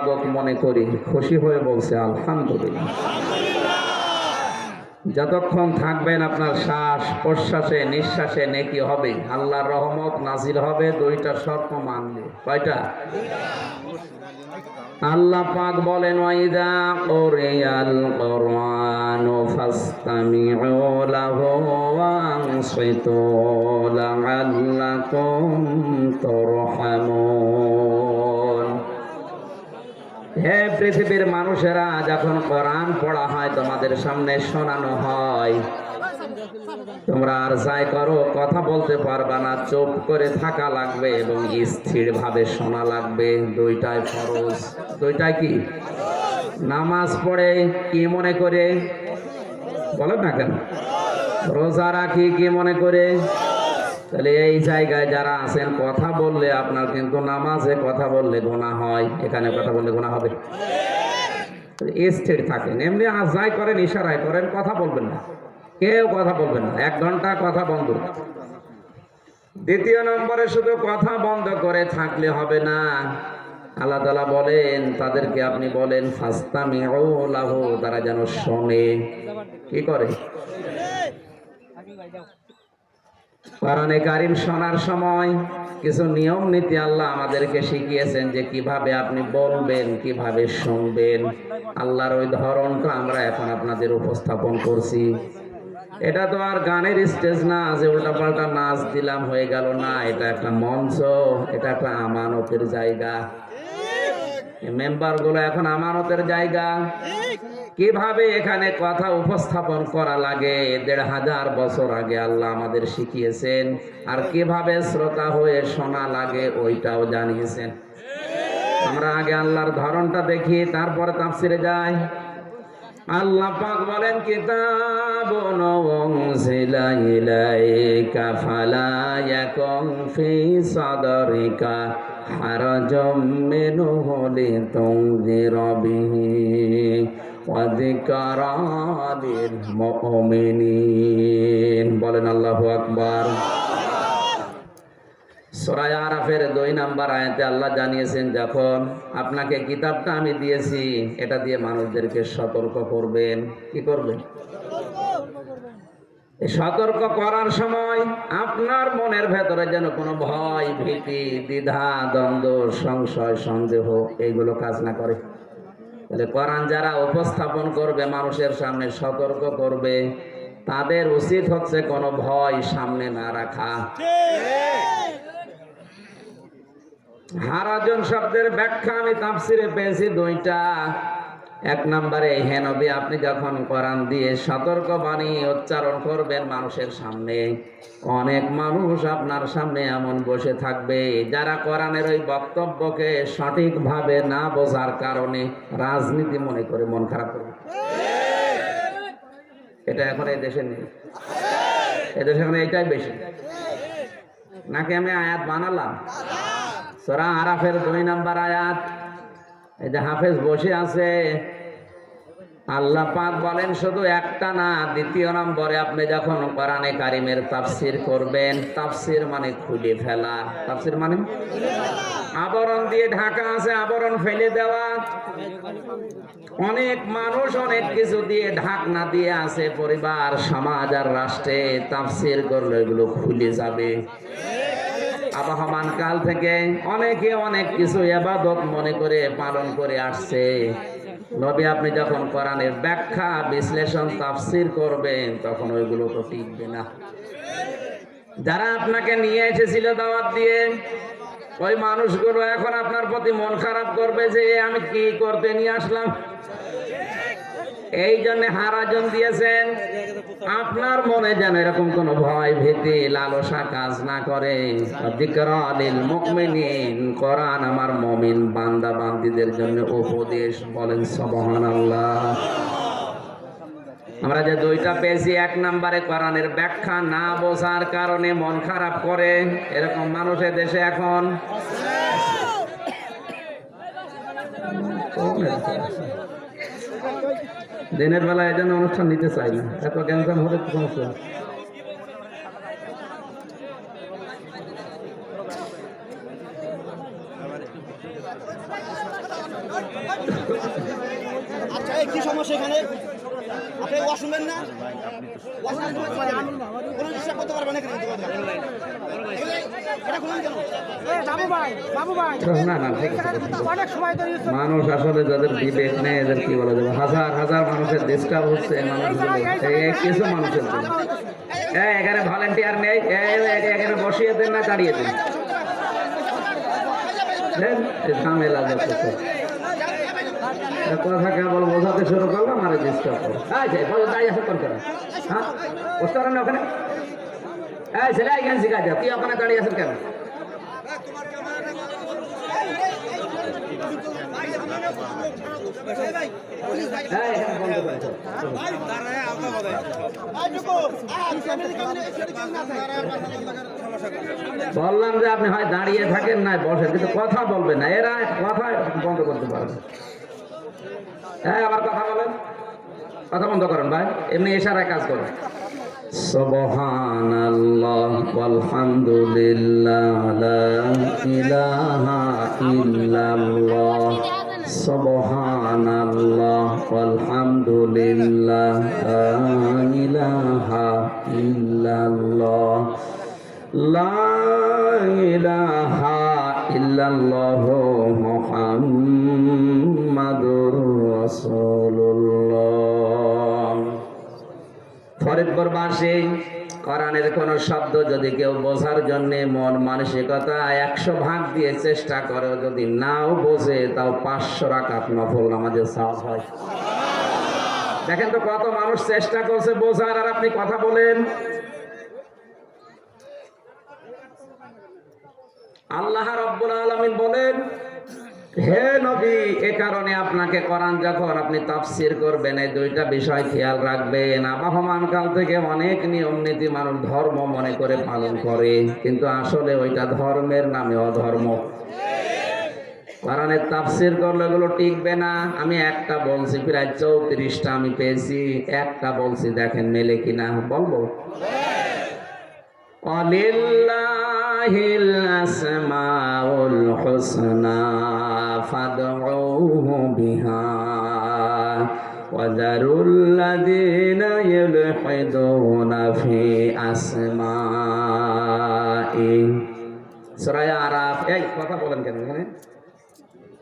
ইবাদত মনে করি, খুশি হয়ে বলছে আলহামদুলিল্লাহ। যতক্ষণ থাকবেন আপনার শ্বাস প্রশ্বাসে নিঃশ্বাসে নেকি হবে, আল্লাহর রহমত নাজিল হবে। দুইটা শর্ত মানলে। কয়টা? আল্লাহ পাক বলেন, ওয়াইদা কুরিয়াল কুরআনু ফাসতামিউ লাহু ওয়া আনসিতু লাআল্লাকুম তুরহামুন। হে পৃথিবীর মানুষেরা, যখন কোরআন পড়া হয়, তোমাদের সামনে শোনানো হয়, তোমরা আর যাই করো কথা বলতে পারবা না, চুপ করে থাকা লাগবে এবং স্থির ভাবে শোনা লাগবে। দুইটাই ফরজ। দুইটাই কি? নামাজ পড়ে কি মনে করে? বলেন না কেন? রোজা রাখি কি মনে করে? তাহলে এই জায়গায় যারা আছেন, কথা বললে আপনার কিন্তু নামাজে কথা বললে গুনাহ হয়, এখানে কথা বললে গুনাহ হবে। স্থির থাকেন, এমনি যাই করেন ইশারায় করেন, কথা বলবেন না, কেউ কথা বলবেন না, 1 ঘন্টা কথা বন্ধ। দ্বিতীয় নম্বরে, শুধু কথা বন্ধ করে থাকলে হবে না। আল্লাহ তাআলা বলেন, তাদেরকে আপনি বলেন ফাসতামিউ লাহু, তারা যেন শোনে। কি করে? কোরআনে কারীম শোনার সময় কিছু নিয়ম নীতি আল্লাহ আমাদেরকে শিখিয়েছেন, যে কিভাবে আপনি বলবেন, কিভাবে শুনবেন। আল্লাহর ওই ধরনটা আমরা এখন আপনাদের উপস্থাপন করছি। এটা তো আর গানের স্টেজ না যে উল্টাপাল্টা নাচ দিলাম হয়ে গেল, না। এটা একটা মঞ্চ, এটা একটা আমানতের জায়গা। মেম্বার গুলো এখন আমানতের জায়গা। কিভাবে এখানে কথা উপস্থাপন করা লাগে ১৫০০ বছর আগে আল্লাহ আমাদের শিখিয়েছেন, আর কিভাবে শ্রোতা হয়ে শোনা লাগে ওইটাও জানিয়েছেন। আমরা আগে আল্লাহর ধরনটা দেখি, তারপরে তাফসিরে যাই। আল্লাহ পাক বলেন, কিতাবুন উনজিলা ইলাইকা ফালা ইয়াকুন ফি সাদরিকা হারাজাম মিনহু লিতুনযিরা বিহি ওয়া যিকরা লিল মুমিনিন। বলেন আল্লাহু আকবার। সূরা আরাফের 2 নম্বর আয়াতে আল্লাহ জানিয়েছেন, যখন আপনাকে কিতাবটা আমি দিয়েছি, এটা দিয়ে মানুষদেরকে সতর্ক করবেন। কি করবেন? সতর্ক করার সময় আপনার মনের ভেতরে যেন কোনো ভয়, ভীতি, দ্বিধা, দ্বন্দ্ব, সংশয়, সন্দেহ এইগুলো কাজ না করে। তাহলে কোরআন যারা উপস্থাপন করবে, মানুষের সামনে সতর্ক করবে, তাদের উচিত হচ্ছে কোনো ভয় সামনে না রাখা। হারাজন শব্দের ব্যাখ্যা আমি তাফসিরে পেয়েছি 2টা। 1 নম্বরে, হে নবী, আপনি যখন কোরআন দিয়ে সতর্ক বাণী উচ্চারণ করবেন মানুষের সামনে, অনেক মানুষ আপনার সামনে এমন বসে থাকবে যারা কোরআনের ওই বক্তব্যকে সঠিকভাবে না বোঝার কারণে রাজনীতি মনে করে মন খারাপ করবে। এটা এখন এই দেশে নেই, এদেশে এখন এইটাই বেশি। নাকি আমি আয়াত বানালাম? সূরা আরাফের 2 নম্বর আয়াত। এই যে হাফেজ বসে আছে, আল্লাহ পাক বলেন শুধু একটা না, 2 নম্বরে আপনি যখন কোরআনে কারিমের তাফসীর করবেন, তাফসীর মানে খুলে ফেলা। তাফসীর মানে আবরণ দিয়ে ঢাকা আছে, আবরণ ফেলে দেওয়া। অনেক মানুষ অনেক কিছু দিয়ে ঢাকনা দিয়ে আছে, পরিবার, সমাজ আর রাষ্ট্রে। তাফসীর করলে এগুলো খুলে যাবে। আবহমান কাল থেকে অনেকে অনেক কিছু ইবাদত মনে করে পালন করে আসছে। নবী, আপনি যখন কোরআনের ব্যাখ্যা, বিশ্লেষণ, তাফসীর করবেন, তখন ওইগুলো তো টিকবে না। যারা আপনাকে নিয়ে এসেছিল দাওয়াত দিয়ে, ওই মানুষগুলো এখন আপনার প্রতি মন খারাপ করবে যে আমি কি করতে নিয়ে আসলাম। এই জন্য হারাজন দিয়েছেন, আপনার মনে যেন এরকম কোন ভয়, ভীতি, লালসা কাজ না করে। যিকরা লিল মুমিনিন, কোরআন আমার মুমিন বান্দা বান্দীদের জন্য উপদেশ। বলেন সুবহানাল্লাহ। আমরা যে 2টা পেয়েছি, 1 নম্বরে কোরআনের ব্যাখ্যা না বোঝার কারণে মন খারাপ করে, এরকম মানুষের দেশে এখন দিনের বেলা এই জন্য অনুষ্ঠান নিতে চাই না, এত গ্যাঞ্জাম হলে সমস্যা। আচ্ছা কি সমস্যা এখানে? আপনি ওয়াশ শুনবেন না? ওয়াশ কোনো ডিস্টার্ব করতে পারবেন না কিন্তু এটা খুলুন কেন? না না ঠিক আছে। মানুষ আসলে যাদের বিবেক নেই এদের কি বলা যাবে, হাজার হাজার মানুষের ডিস্টার্ব হচ্ছে মানুষগুলো কিছু মানুষের জন্য। এখানে ভলেন্টিয়ার নেই, এখানে বসিয়ে দেন না দাঁড়িয়ে দেন, ঝামেলা যাচ্ছে। কথা কেবল বোঝাতে শুরু করলাম আর ডিস্টার্ব করো। দাঁড়িয়ে আসে কোন করে? হ্যাঁ বসতে পারেন না ওখানে? এই ছেলে এখানে শিখা যা, তুই ওখানে দাঁড়িয়ে আছেন কেন? বললাম যে আপনি হয় দাঁড়িয়ে থাকেন না বসেন, কিন্তু কথা বলবেন না, এরা কথা বন্ধ করতে পারবে। হ্যাঁ আবার কথা বলেন, কথা বন্ধ করেন ভাই, এমনি ইশারায় কাজ করেন। সুবহানাল্লাহ ওয়ালহামদুলিল্লাহ লা ইলাহা ইল্লাল্লাহ সুবহানাল্লাহ ওয়ালহামদুলিল্লাহ লা ইলাহা ইল্লাল্লাহ লা ইলাহা ইল্লাল্লাহ মুহাম্মাদুর রাসূলুল্লাহ। ফরিদপুরবাসী কোরআনের কোন শব্দ যদি কেউ বোঝার জন্য মন মানসিকতা 100 ভাগ দিয়ে চেষ্টা করে, যদি নাও বোঝে তাও 500 রাকাত নফল নামাজের সওয়াব হয়। দেখেন তো কত মানুষ চেষ্টা করছে বোঝার, আর আপনি কথা বলেন। আল্লাহ রাব্বুল আলামিন বলেন, হে নবী, এ কারণে আপনাকে কোরআন যখন আপনি তাফসীর করবেন এই দুইটা বিষয় খেয়াল রাখবেন। আবহমান কাল থেকে অনেক নিয়ম নীতি মানুষ ধর্ম মনে করে পালন করে, কিন্তু আসলে ওইটা ধর্মের নামে অধর্ম। কোরআনের তাফসীর করলে এগুলো টিকবে না। আমি একটা বলছি, প্রায় 34টা আমি পেয়েছি, একটা বলছি, দেখেন মেলে কিনা বলবো। লিল্লাহিল আসমাউল হুসনা ফাদউহু বিহা ওয়া যারুল্লাযীনা ইউলহিদুনা ফি আসমাই। সূরা আরাফ। এই কথা বলেন কেন এখানে?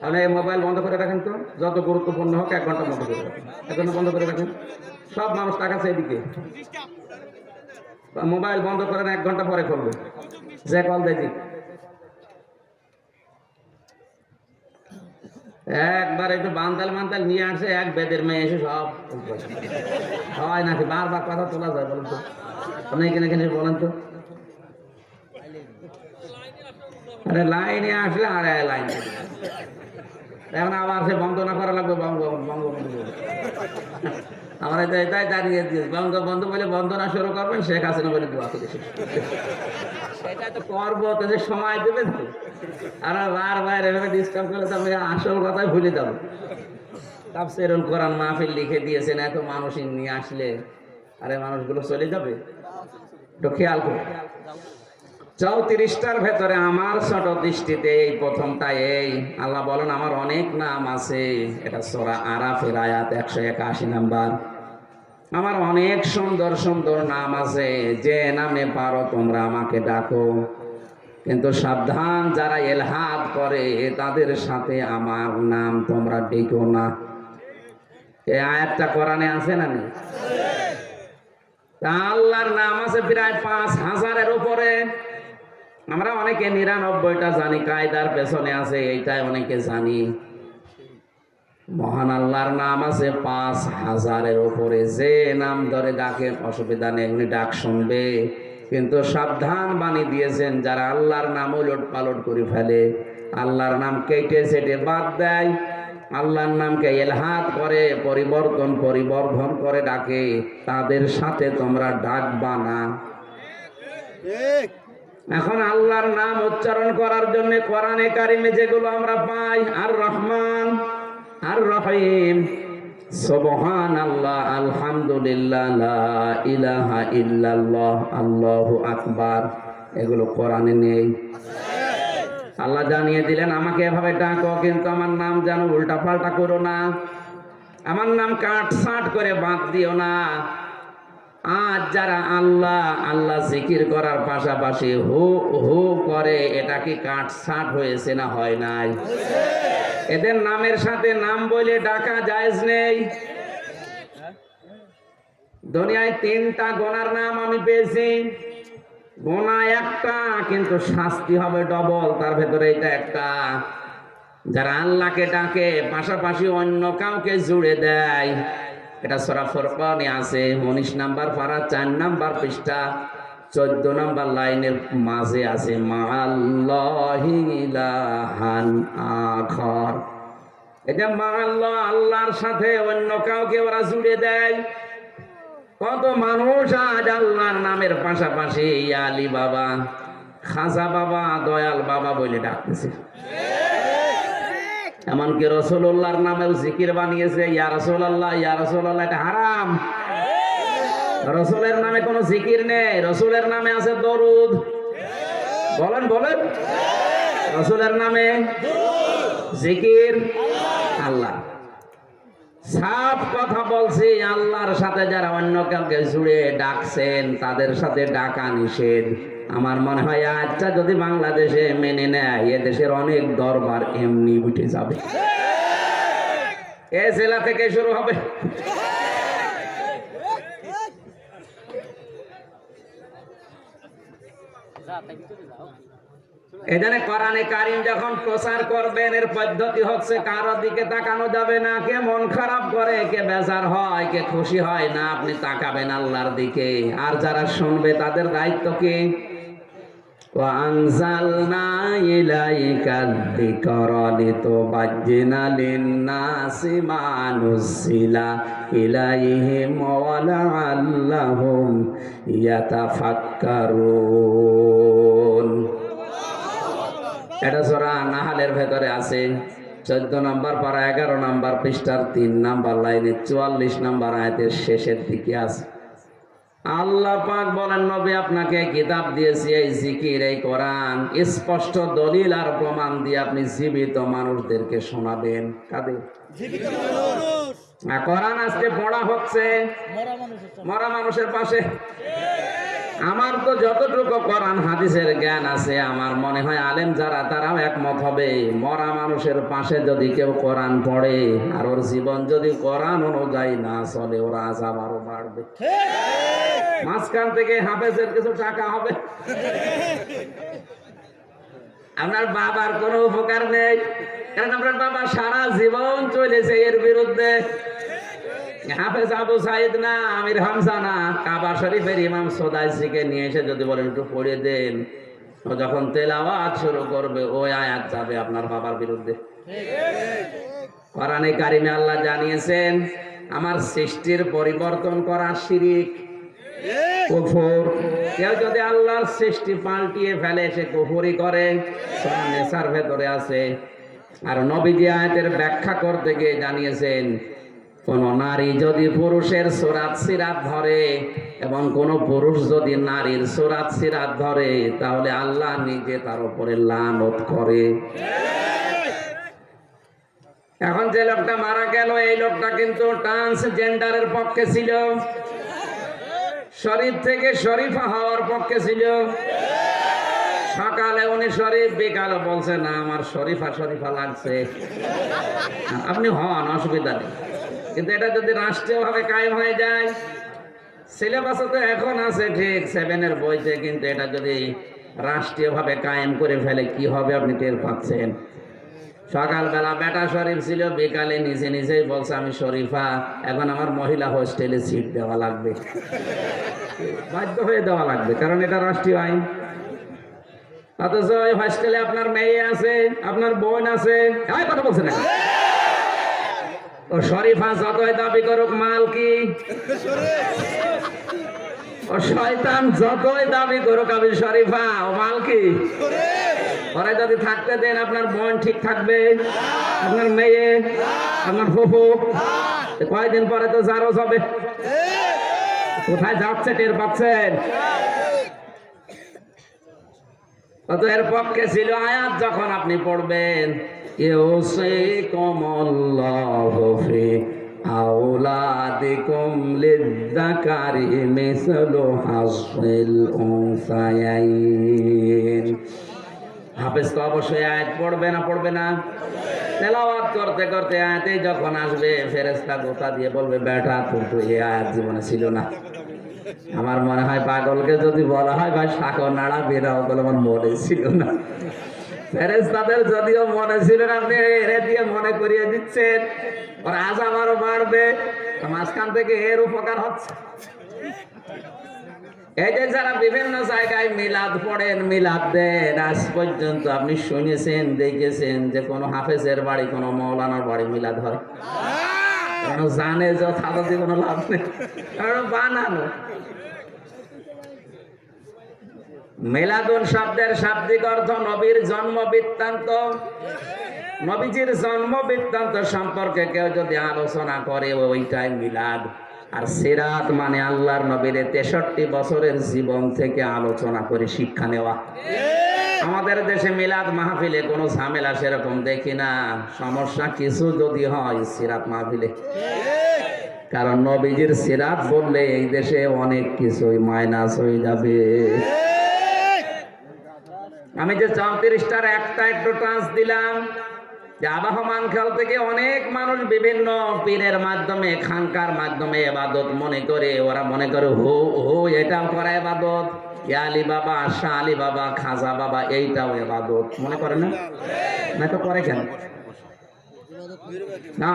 আপনি মোবাইল বন্ধ করে রাখেন তো, যত গুরুত্বপূর্ণ হোক 1 ঘন্টা বন্ধ করে রাখেন, 1 ঘন্টা বন্ধ করে রাখেন। সব মানুষ তাকাচ্ছে এদিকে, মোবাইল বন্ধ করেন, 1 ঘন্টা পরে করবো, যে কল দেখি। একবার একটু বান্তাল মান্তাল নিয়ে আসে, এক বেদের মেয়ে এসে সব হয় নাকি, বারবার কথা তোলা যায় বলেন তো? আপনি এখানে বলেন তো। আরে লাইনে আসলে আর লাইন এখন আবার সে বন্ধ না করা লাগবে, বঙ্গবন্ধু আমরা এটাই দাঁড়িয়ে দিয়েছি, বঙ্গবন্ধু বলে বন্ধ না শুরু করবেন, শেখ হাসিনা বলে দোয়া করে সেটা তো করবো, তো যে সময় দেবে তো। আর বারবার এভাবে ডিস্টার্ব করলে তো আমি আসল কথাই ভুলে যাবো। তাফসীরুল কোরআন মাহফিল লিখে দিয়েছেন, এত মানুষ নিয়ে আসলে আরে মানুষগুলো চলে যাবে। একটু খেয়াল করে 34টার ভেতরে আমার ছোট দৃষ্টিতে এই প্রথমটা। এই আল্লাহ বলেন আমার অনেক নাম আছে, এটা সূরা আরাফের আয়াত 181 নাম্বার। আমার অনেক সুন্দর সুন্দর নাম আছে, যে নামে পারো তোমরা আমাকে ডাকো, কিন্তু সাবধান যারা ইলহাদ করে তাদের সাথে আমার নাম তোমরা ডেকো না। এই আয়াতটা কোরআনে আছে না নেই? আল্লাহর নাম আছে প্রায় 5000-এর উপরে। আমরা অনেকে 99টা জানি, কায়দার পেছনে আছে এইটাই অনেকে জানি। মহান আল্লাহর নাম আছে 5000-এর উপরে। যে নাম ধরে ডাকেন অসুবিধা নেই, উনি ডাক শুনবে, কিন্তু সাবধান বাণী দিয়েছেন যারা আল্লাহর নাম উলট পালট করে ফেলে, আল্লাহর নাম কেটে সেটে বাদ দেয়, আল্লাহর নামকে ইলহাদ করে পরিবর্ধন করে ডাকে, তাদের সাথে তোমরা ডাকবা না। এখন আল্লাহর নাম উচ্চারণ করার জন্য কোরআনে কারিমে যেগুলো আমরা পাই, আর রহমান, আর রহিম, সুবহানাল্লাহ, আলহামদুলিল্লাহ, লা ইলাহা ইল্লাল্লাহ, আল্লাহু আকবার, এগুলো কোরআনে নেই। আল্লাহ জানিয়ে দিলেন আমাকে এভাবে ডাকো, কিন্তু আমার নাম যেন উল্টা পাল্টা করো না, আমার নাম কাটছাঁট করে বাদ দিও না। আজ যারা আল্লাহ আল্লাহ জিকির করার পাশাপাশি হু হু করে, এটা কি কাটছাঁট হয়েছে না হয় নাই? এদের নামের সাথে নাম বলে ডাকা জায়েজ নেই। দুনিয়ায় 3টা গোনার নাম আমি পেয়েছি, গোনা একটা, কিন্তু শাস্তি হবে ডবল, তার ভেতরে এটা একটা। যারা আল্লাহকে ডাকে পাশাপাশি অন্য কাউকে জুড়ে দেয়, এটা সূরা ফুরকানে আছে 19 নাম্বার পারা 4 নাম্বার পৃষ্ঠা 14 নাম্বার লাইনের মাঝে আছে মাআল্লাহি ইলাহান আখর। এটা মাআল্লাহ, আল্লাহর সাথে অন্য কাউকে ওরা জুড়ে দেয়। কত মানুষ আজ আল্লাহর নামের পাশাপাশি ইয়া আলী বাবা, খাজা বাবা, দয়াল বাবা বলে ডাকতেছে। এমনকি রাসূলুল্লাহর নামেও জিকির বানিয়েছে, ইয়া রাসূলুল্লাহ, ইয়া রাসূলুল্লাহ। এটা হারাম। রাসূলের নামে কোনো জিকির নেই, রাসূলের নামে আছে দরুদ। বলেন বলেন, রাসূলের নামে জিকির আল্লাহ। সাফ কথা বলছি, আল্লাহর সাথে যারা অন্য কাউকে জুড়ে ডাকছেন তাদের সাথে ডাকা নিষেধ। আমার মনে হয় আজটা যদি বাংলাদেশে মেনে নেয়, এ দেশের অনেক দরবার এমনি উঠে যাবে। এ জেলা থেকে শুরু হবে। এখানে কোরআনে কারীম যখন প্রচার করবেন, এর পদ্ধতি হচ্ছে কারো দিকে তাকানো যাবে না। কে মন খারাপ করে, কে বেজার হয়, কে খুশি হয় না, আপনি তাকাবেন আল্লাহর দিকে। আর যারা শুনবে তাদের দায়িত্ব কি? وأنزلنا إليك الذكر لتبين للناس ما نزل إليهم ولعلهم يتفكرون। এটা সূরা নাহলের ভেতরে আছে 14 নম্বর পারা 11 নম্বর পৃষ্ঠার 3 নম্বর লাইনে 44 নম্বর আয়াতের শেষের দিকে আছে। আল্লাহ পাক বলেন, নবী আপনাকে কিতাব দিয়েছি, এই জিকির, এই কোরআন স্পষ্ট দলিল আর প্রমাণ দিয়ে আপনি জীবিত মানুষদেরকে শোনাবেন। কাদের? জীবিত মানুষ। কোরআন আজকে পড়া হচ্ছে মরা মানুষের পাশে। আমার তো যতটুকু কোরআন হাদিসের জ্ঞান আছে, আমার মনে হয় আলেম যারা তারাও একমত হবে, মরা মানুষের পাশে যদি কেউ কোরআন পড়ে আর ওর জীবন যদি কোরআন অনুযায়ী না চলে, ওর আযাব আরো বাড়বে। মাঝখান থেকে হাফেজের কিছু টাকা হবে, আপনার বাবার কোনো উপকার নেই, কারণ আপনার বাবা সারা জীবন চলেছে এর বিরুদ্ধে। হাফেজ আবু সাইদ না, আমির হামজা না, কাবা শরীফের ইমাম সোদাইসিকে নিয়ে এসে যদি বলেন একটু পড়ে দেন, ও যখন তেলাওয়াত শুরু করবে ওই আয়াত যাবে আপনার বাবার বিরুদ্ধে। কোরআনে কারিমে আল্লাহ জানিয়েছেন, আমার সৃষ্টির পরিবর্তন করা শিরিক, কুফর। কেউ যদি আল্লাহর সৃষ্টি পাল্টিয়ে ফেলে, সে কুফরি করে। সূরা নিসার ভেতরে আছে। আর নবীজি আয়াতের ব্যাখ্যা করতে গিয়ে জানিয়েছেন, কোন নারী যদি পুরুষের সুরাত সিরাত ধরে এবং কোন পুরুষ যদি নারীর সুরাত সিরাত ধরে, তাহলে আল্লাহ নিজে তার উপরে লানত করে। এখন যে লোকটা মারা গেল, এই লোকটা কিন্তু ট্রান্সজেন্ডারের পক্ষে ছিল, শরীফ থেকে শরীফা হওয়ার পক্ষে ছিল। সকালে উনি শরীফ, বিকালে বলছে না আমার শরীফা শরীফা লাগছে। আপনি হন, অসুবিধা নেই, কিন্তু এটা যদি রাষ্ট্রীয় ভাবে কায়েম হয়ে যায়, সিলেবাসে তো এখন আছে ঠিক 7-এর বইতে, কিন্তু এটা যদি রাষ্ট্রীয় ভাবে কায়েম করে ফেলে কি হবে আপনি টের পাচ্ছেন। সকালবেলা বেটা শরীফ ছিল, বিকালে নিজে নিজেই বলছে আমি শরীফা, এখন আমার মহিলা হোস্টেলে সিট দেওয়া লাগবে, বাধ্য হয়ে দেওয়া লাগবে, কারণ এটা রাষ্ট্রীয় আইন। অথচ ওই হোস্টেলে আপনার মেয়ে আছে, আপনার বোন আছে, কথা বলছে না। ও শরীফা যতই দাবি করুক, মাল কি? ও শয়তান যতই দাবি করুক আমি শরীফা, ও মাল কি? ওরা যদি থাকতে দেন, আপনার বোন ঠিক থাকবে, আপনার মেয়ে, আপনার ফুফু, কয়েকদিন পরে তো জারজ হবে। কোথায় যাচ্ছে টের পাচ্ছেন? অত এর পক্ষে ছিল আয়াত যখন আপনি পড়বেন ইউসিকুমুল্লাহু ফি আওলাদিকুম লিয-যাকারি মিসলু হাযযিল উনসায়াইন। হাফেজ তো অবশ্যই আয়াত পড়বে না, পড়বে না? তেলাওয়াত করতে করতে আয়াতে যখন আসবে ফেরেশতা গোতা দিয়ে বলবে বেটা তোর তো এই আয়াত জীবনে ছিল না। আমার মনে হয় পাগলকে যদি বলা হয় ভাই সাকর নাড়া বেরাও বলে আমার মনে ছিল না। ফেরেশতাদের যদিও মনে ছিল না, আপনি এরে দিয়ে মনে করিয়ে দিচ্ছেন, ওর আযাব আরো বাড়বে। মাঝখান থেকে এর উপকার হচ্ছে। এই যে যারা বিভিন্ন জায়গায় মিলাদ পড়েন, মিলাদ দেন, আজ পর্যন্ত আপনি শুনেছেন, দেখেছেন যে কোন হাফেজের বাড়ি, কোন মৌলানার বাড়ি মিলাদ হয়? কারণ জানে যে তাদের কোনো লাভ নেই, কারণ বানানো। মিলাদুন শব্দের শাব্দিক অর্থ নবীর জন্ম বৃত্তান্ত। নবীজির জন্ম বৃত্তান্ত সম্পর্কে কেউ যদি আলোচনা করে ওইটাই মিলাদ। আর সিরাত মানে আল্লাহর নবীর 63 বছরের জীবন থেকে আলোচনা করে শিক্ষা নেওয়া। আমাদের দেশে মিলাদ মাহফিলে কোনো ঝামেলা সেরকম দেখি না। সমস্যা কিছু যদি হয় সিরাত মাহফিলে, কারণ নবীজির সিরাত বললে এই দেশে অনেক কিছুই মাইনাস হয়ে যাবে। আমি যে 34টার একটা একটু টাচ দিলাম, যে আবাহমান কাল থেকে অনেক মানুষ বিভিন্ন পীরের মাধ্যমে, খানকার মাধ্যমে ইবাদত মনে করে। ওরা মনে করে হো হো এটাও করা ইবাদত, আলী বাবা, শাহ আলী বাবা, খাজা বাবা এইটাও ইবাদত মনে করে না? না তো করে কেন? না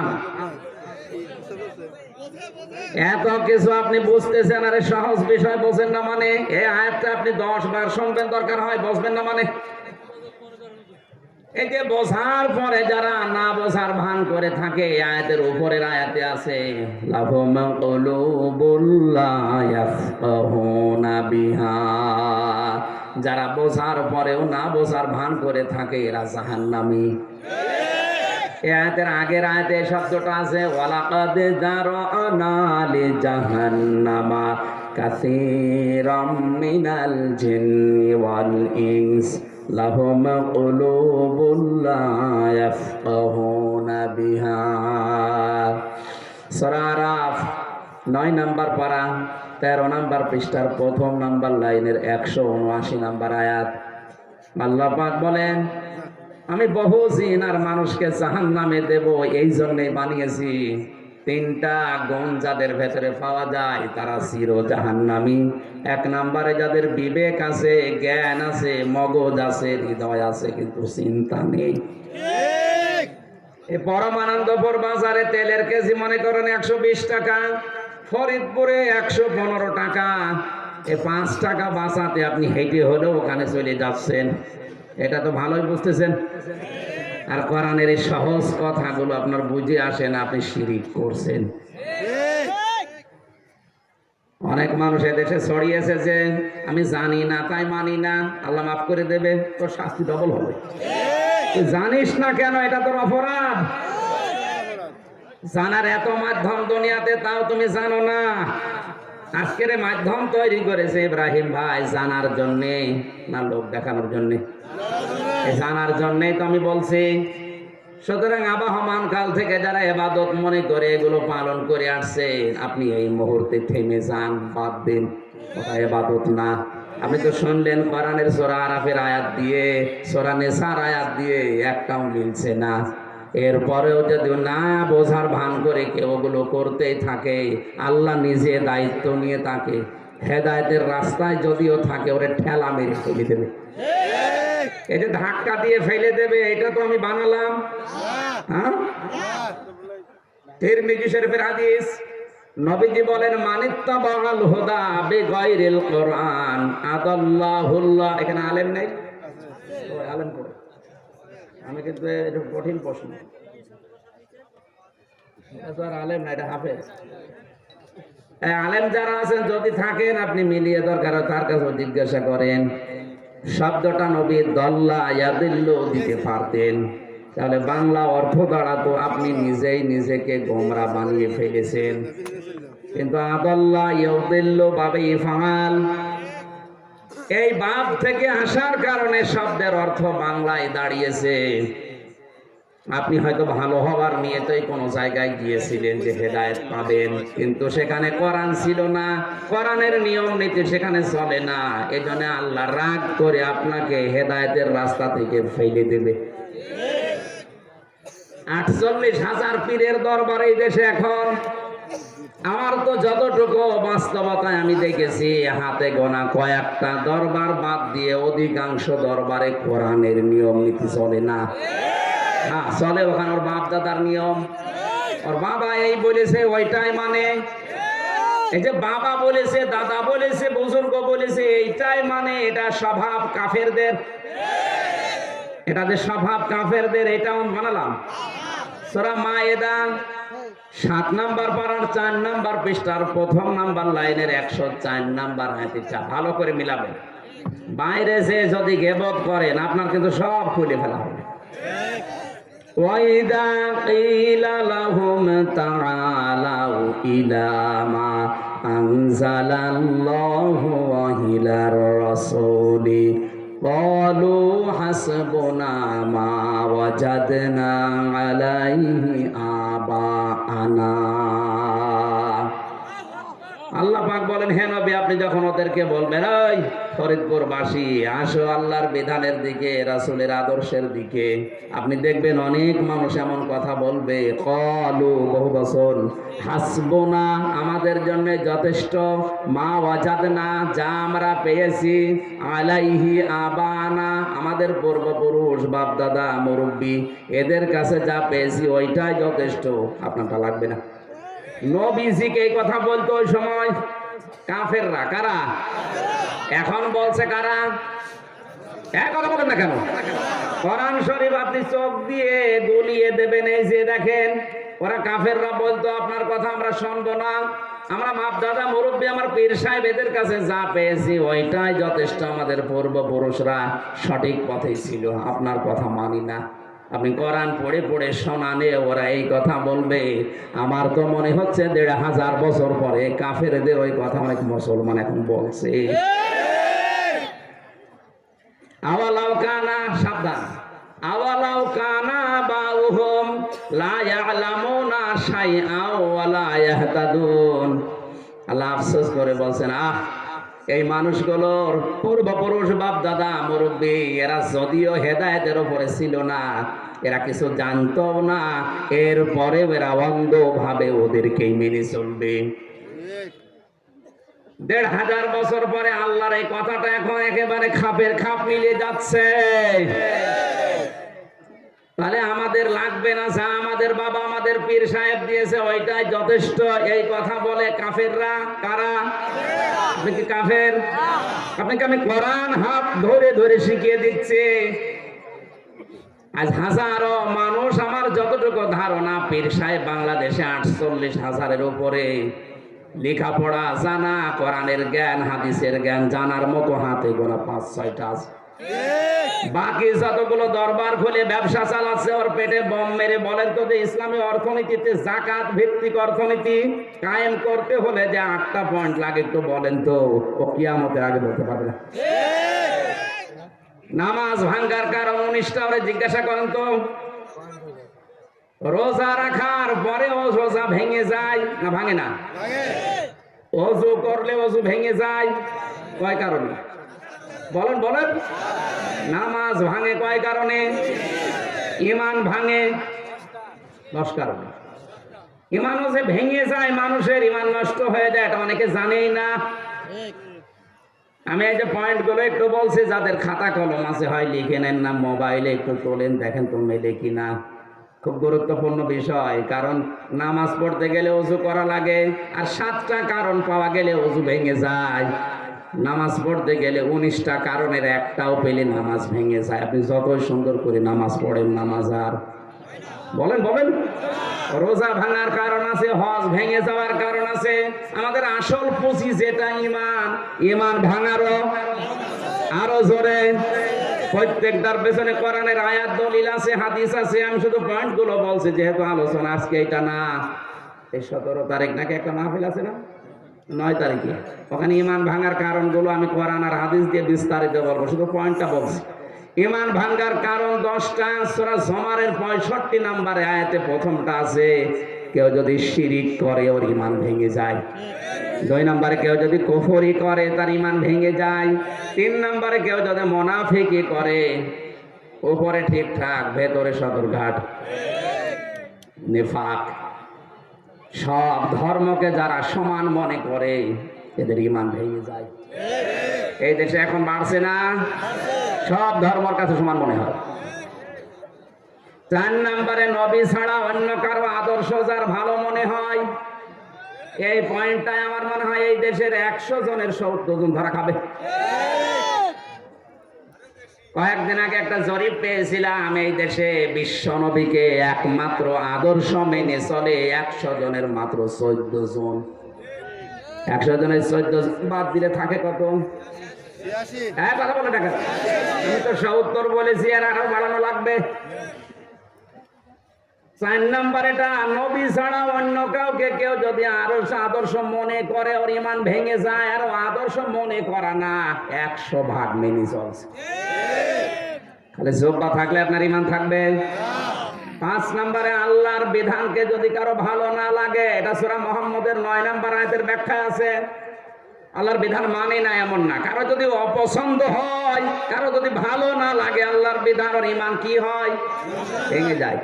এত কিছু আপনি বুঝতেছেন, আরে সহজ বিষয় বোঝেন না মানে? এই আয়াতটা আপনি 10 বার শুনবেন, দরকার হয় বুঝবেন না মানে? এই যে বোঝার পরে যারা না বোঝার ভান করে থাকে, আয়াতের উপরের আয়াতে আছে লাহুম কুলুবুল লা ইয়াফকাহুনা বিহা, যারা বোঝার পরেও না বোঝার ভান করে থাকে এরা জাহান্নামী। এই আয়াতের আগের আয়াতে শব্দটা আছে ওয়ালাকাদ যারানা লি জাহান্নামা কাসীরাম মিনাল জিন্নি ওয়াল ইনস লাহুম কুলুবুল লা ইয়াফকাহুনা বিহা। সূরা আরাফ 9 নম্বর পারা 13 নম্বর পৃষ্ঠার প্রথম নম্বর লাইনের 179 নম্বর আয়াত। আল্লাহ পাক বলেন আমি বহু জিন আর মানুষকে জাহান্নামে দেব, এই জন্যই বানিয়েছি। 3টা গুণ যাদের ভেতরে পাওয়া যায় তারা চির জাহান্নামী। 1 নম্বরে যাদের বিবেক আছে, জ্ঞান আছে, মগজ আছে, হৃদয় আছে, কিন্তু চিন্তা নেই। এই পরমানন্দপুর বাজারে তেলের কেজি মনে করেন 120 টাকা, ফরিদপুরে 115 টাকা। এই 5 টাকা বাঁচাতে আপনি হেঁটে হলেও ওখানে চলে যাচ্ছেন। এটা তো ভালোই বুঝতেছেন। আর কোরআনের এই সহজ কথাগুলো আপনার বুঝে আসে না, আপনি শিরিক করছেন। অনেক মানুষ এদেশে ছড়িয়েছে যে আমি জানি না তাই মানি না, আল্লাহ মাফ করে দেবে, তোর শাস্তি ডবল হবে। তুই জানিস না কেন? এটা তোর অপরাধ। জানার এত মাধ্যম দুনিয়াতে, তাও তুমি জানো না। আজকের মাধ্যম তৈরি করেছে ইব্রাহিম ভাই জানার জন্যে না লোক দেখানোর জন্যে? জানার জন্যই তো আমি বলছি। সুতরাং আবাহমান কাল থেকে যারা ইবাদত মনে করে এগুলো পালন করে আসছে, আপনি এই মুহূর্তে থেমে যান, বাদ দিন, ওটা ইবাদত না। আপনি তো শুনলেন কোরআনের সূরা আরাফের আয়াত দিয়ে, সূরা নিসার আয়াত দিয়ে একটাও মিলছে না। এরপরেও যদি না বোঝার ভান করে কেউ ওগুলো করতেই থাকে, আল্লাহ নিজে দায়িত্ব নিয়ে তাকে হেদায়েতের রাস্তায় যদিও থাকে ওরে ঠেলা মেরে ফেলে দেবে। এই যে ধাক্কা দিয়ে ফেলে দেবে, এটা তো আমি বানালাম? হ্যাঁ, তিরমিজি শরীফের হাদিস। নবীজি বলেন মানিত্তাবাল হুদা বিগাইরিল কোরআন আদাল্লাহুল্লাহ। এখানে আলেম নেই? আলেম করে আমি কিন্তু এটা কঠিন প্রশ্ন। এটা আর আলেম না, এটা হাফেজ। আলেম যারা আছেন যদি থাকেন আপনি মিলিয়ে দরকার তার কাছে জিজ্ঞাসা করেন। শব্দটা নবী দল্লা ইয়াদিল্লু দিতে পারতেন, তাহলে বাংলা অর্থ দাঁড়াতো আপনি নিজেই নিজেকে গোমরা বানিয়ে ফেলেছেন। কিন্তু আদাল্লা ইয়াদিল্লু বাবে ইফআল, এই বাপ থেকে আসার কারণে শব্দের অর্থ বাংলায় দাঁড়িয়েছে। আপনি হয়তো ভালো হবার নিয়তেই কোনো জায়গায় গিয়েছিলেন যে হেদায়েত পাবেন, কিন্তু সেখানে কোরআন ছিল না, কোরআনের নিয়ম নীতি সেখানে চলে না। এজন্য আল্লাহ রাগ করে আপনাকে হেদায়েতের রাস্তা থেকে ফেলে দেবে। 48,000 পীরের দরবার এই দেশে এখন। আমার তো যতটুকু বাস্তবতায় আমি দেখেছি, হাতে গোনা কয়েকটা দরবার বাদ দিয়ে অধিকাংশ দরবারে কোরআনের নিয়ম নীতি চলে না। হ্যাঁ চলে, ওখানে ওর বাপ দাদার নিয়ম, ওর বাবা এই বলেছে ওইটাই মানে, এই যে বাবা বলেছে, দাদা বলেছে, বুজুর্গ বলেছে এইটাই মানে। এটা স্বভাব কাফেরদের, এটা যে স্বভাব কাফেরদের, এটাও মানালাম। সূরা মায়েদা 7 নাম্বার পারার 4 নাম্বার পৃষ্ঠার 1 নাম্বার লাইনের 104 নাম্বার হাদিসটা ভালো করে মিলাবেন। বাইরে যে যদি গীবত করেন আপনার কিন্তু সব খুলে ফেলা হবে। وَإِذَا قِيلَ لَهُمْ تَعَالَوْا إِلَى مَا أَنزَلَ اللَّهُ وَإِلَى الرَّسُولِ قَالُوا حَسْبُنَا مَا وَجَدْنَا عَلَيْهِ آبَاءَنَا। আল্লাহ পাক বলেন, হে নবী আপনি যখন ওদেরকে বলবেন ওই ফরিদপুরবাসী আসো আল্লাহর বিধানের দিকে, রাসূলের আদর্শের দিকে, আপনি দেখবেন অনেক মানুষ এমন কথা বলবে, ক্বালু বহু বচন, হাসবুনা আমাদের জন্য যথেষ্ট, মা ওয়াজাদনা যা আমরা পেয়েছি, আলাইহি আবানা আমাদের পূর্বপুরুষ বাপ দাদা মুরব্বি এদের কাছে যা পেয়েছি ওইটাই যথেষ্ট, আপনারটা লাগবে না। নবীজিকে এই কথা বলতো ওই সময় কাফেররা। কারা? এখন বলছে কারা? এক কথা বলেন না কেন? কোরআন শরীফ আপনি চোখ দিয়ে গলিয়ে দেবেন। এই যে দেখেন, ওরা কাফেররা বলতো আপনার কথা আমরা শুনবো না, আমরা বাপ দাদা মুরব্বী আমার পীর সাহেব এদের কাছে যা পেয়েছি ওইটাই যথেষ্ট, আমাদের পূর্বপুরুষরা সঠিক পথেই ছিল, আপনার কথা মানি না। আপনি কোরআন পড়ে পড়ে শোনানে ওরা এই কথা বলবে। আমার তো মনে হচ্ছে 1,500 বছর পরে কাফেরদের ওই কথা অনেক মুসলমান এখন বলছে। আওয়ালাউ কানা, সাবধান, আওয়ালাউ কানা বাউহুম লা ইয়ালামুনা শাইআও ওয়া লা ইয়াহতাদুন। আল্লাহ আফসোস করে বলছেন, এই মানুষগুলোর পূর্বপুরুষ বাপ দাদা মুরব্বী এরা যদিও হেদায়েতের উপরে ছিল না, এরা কিছু জানতো না, এরপরে এরা অন্ধভাবে ওদেরকেই মেনে চলবে। 1,500 বছর পরে আল্লাহর এই কথাটা এখন একেবারে খাপের খাপ মিলে যাচ্ছে। তাহলে আমাদের লাগবে না যা আমাদের বাবা আমাদের পীর সাহেব দিয়েছে ওইটাই যথেষ্ট, এই কথা বলে কাফেররা। কারা? আপনি কি কাফের? আপনাকে আমি কোরআন হাত ধরে ধরে শিখিয়ে দিচ্ছি। আজ হাজারো মানুষ, আমার যতটুকু ধারণা পীর সাহেব বাংলাদেশে 48,000-এর উপরে, লেখাপড়া জানা, কোরআনের জ্ঞান হাদিসের জ্ঞান জানার মতো হাতে গোনা 5-6টা আছে। বাকি যতগুলো দরবার খুলে ব্যবসা চালাচ্ছে ওর পেটে বম মেরে। বলেন তো যে ইসলামী অর্থনীতিতে জাকাত ভিত্তিক অর্থনীতি কায়েম করতে হলে যে 8টা পয়েন্ট লাগে একটু বলেন তো, ও কিয়ামতের আগে বলতে পারবে না। নামাজ ভাঙ্গার কারণ 19টা, ওরা জিজ্ঞাসা করেন তো। রোজা রাখার পরে ও রোজা ভেঙে যায় না ভাঙে না? ওযু করলে ওযু ভেঙে যায় কয় কারণে? বলেন বলেন। নামাজ ভাঙে কয় কারণে? ঈমান ভাঙে 10 কারণে। ঈমানও যে ভেঙে যায়, মানুষের ঈমান নষ্ট হয়ে যায়, এটা অনেকে জানেই না। আমি এই যে পয়েন্টগুলো একটু বলছি, যাদের খাতা কলম আছে হয় লিখে নেন, না মোবাইলে একটু তোলেন, দেখেন তো মেলে কিনা। খুব গুরুত্বপূর্ণ বিষয়, কারণ নামাজ পড়তে গেলে ওযু করা লাগে, আর 7টা কারণ পাওয়া গেলে ওযু ভেঙে যায়। নামাজ পড়তে গেলে 19টা কারণের একটাও পেলে নামাজ ভেঙে যায়। আপনি যতই সুন্দর করে নামাজ পড়েন, নামাজ আর বলেন বলেন। রোজা ভাঙার কারণ আছে, হজ ভেঙে যাওয়ার কারণ আছে। আমাদের আসল পুঁজি যেটা ঈমান, ঈমান ভাঙারও আরো জোরে। প্রত্যেকটার পেছনে কোরআনের আয়াত দলিল আছে, হাদিস আছে। আমি শুধু পয়েন্টগুলো বলছি, যেহেতু আলোচনা আজকে এটা না, এই 17 তারিখ নাকি একটা মাহফিল আছে না? 9 তারিখে। ওখানে ঈমান ভাঙার কারণগুলো আমি কোরআন আর হাদিস দিয়ে বিস্তারিত বলবো, শুধু পয়েন্টটা বলছি। ঈমান ভাঙার কারণ 10টা। সূরা জুমারের 65 নম্বরে আয়াতে প্রথমটা আছে, কেউ যদি শিরিক করে ওর ঈমান ভেঙে যায়। 2 নম্বরে কেউ যদি কুফরি করে তার ঈমান ভেঙে যায়। 3 নম্বরে কেউ যদি মুনাফিকি করে, উপরে ঠিকঠাক ভেতরে সদরঘাট, নিফাক। সব ধর্মকে যারা সমান মনে করে এদের ঈমান ভেঙে যায়। এই দেশে এখন বাড়ছে না, সব ধর্মের কাছে সমান মনে হয়। 4 নম্বরে নবী ছাড়া অন্য কারো আদর্শ যার ভালো মনে হয়। এই পয়েন্টটাই আমার মনে হয় এই দেশের 100 জনের 70 জন ধরা খাবে। কয়েকদিন আগে একটা জরিপ পেয়েছিলাম, এই দেশে বিশ্ব নবীকে একমাত্র আদর্শ মেনে চলে 100 জনের মাত্র 14 জন। 100 জনের 14 জন বাদ দিলে থাকে কত? হ্যাঁ, কথা বলে টাকা। আমি তো 70 বলেছি, আর আরো বাড়ানো লাগবে। 4 নম্বর, এটা নবী ছাড়া অন্য কাউকে কেউ যদি আদর্শ মনে করে ওর ঈমান ভেঙে যায়। আর আদর্শ মনে করা না, 100 ভাগ মেনে চলছে। খালি যোগ্য থাকলে আপনার ঈমান থাকবে। 5 নম্বরে, আল্লাহর বিধানকে যদি কারো ভালো না লাগে, এটা সূরা মুহাম্মদের 9 নম্বর আয়াতের ব্যাখ্যায় আছে। আল্লাহর বিধান মানে না এমন না, কারো যদি অপছন্দ হয়, কারো যদি ভালো না লাগে আল্লাহর বিধান, ওর ঈমান কি হয়? ভেঙে যায়।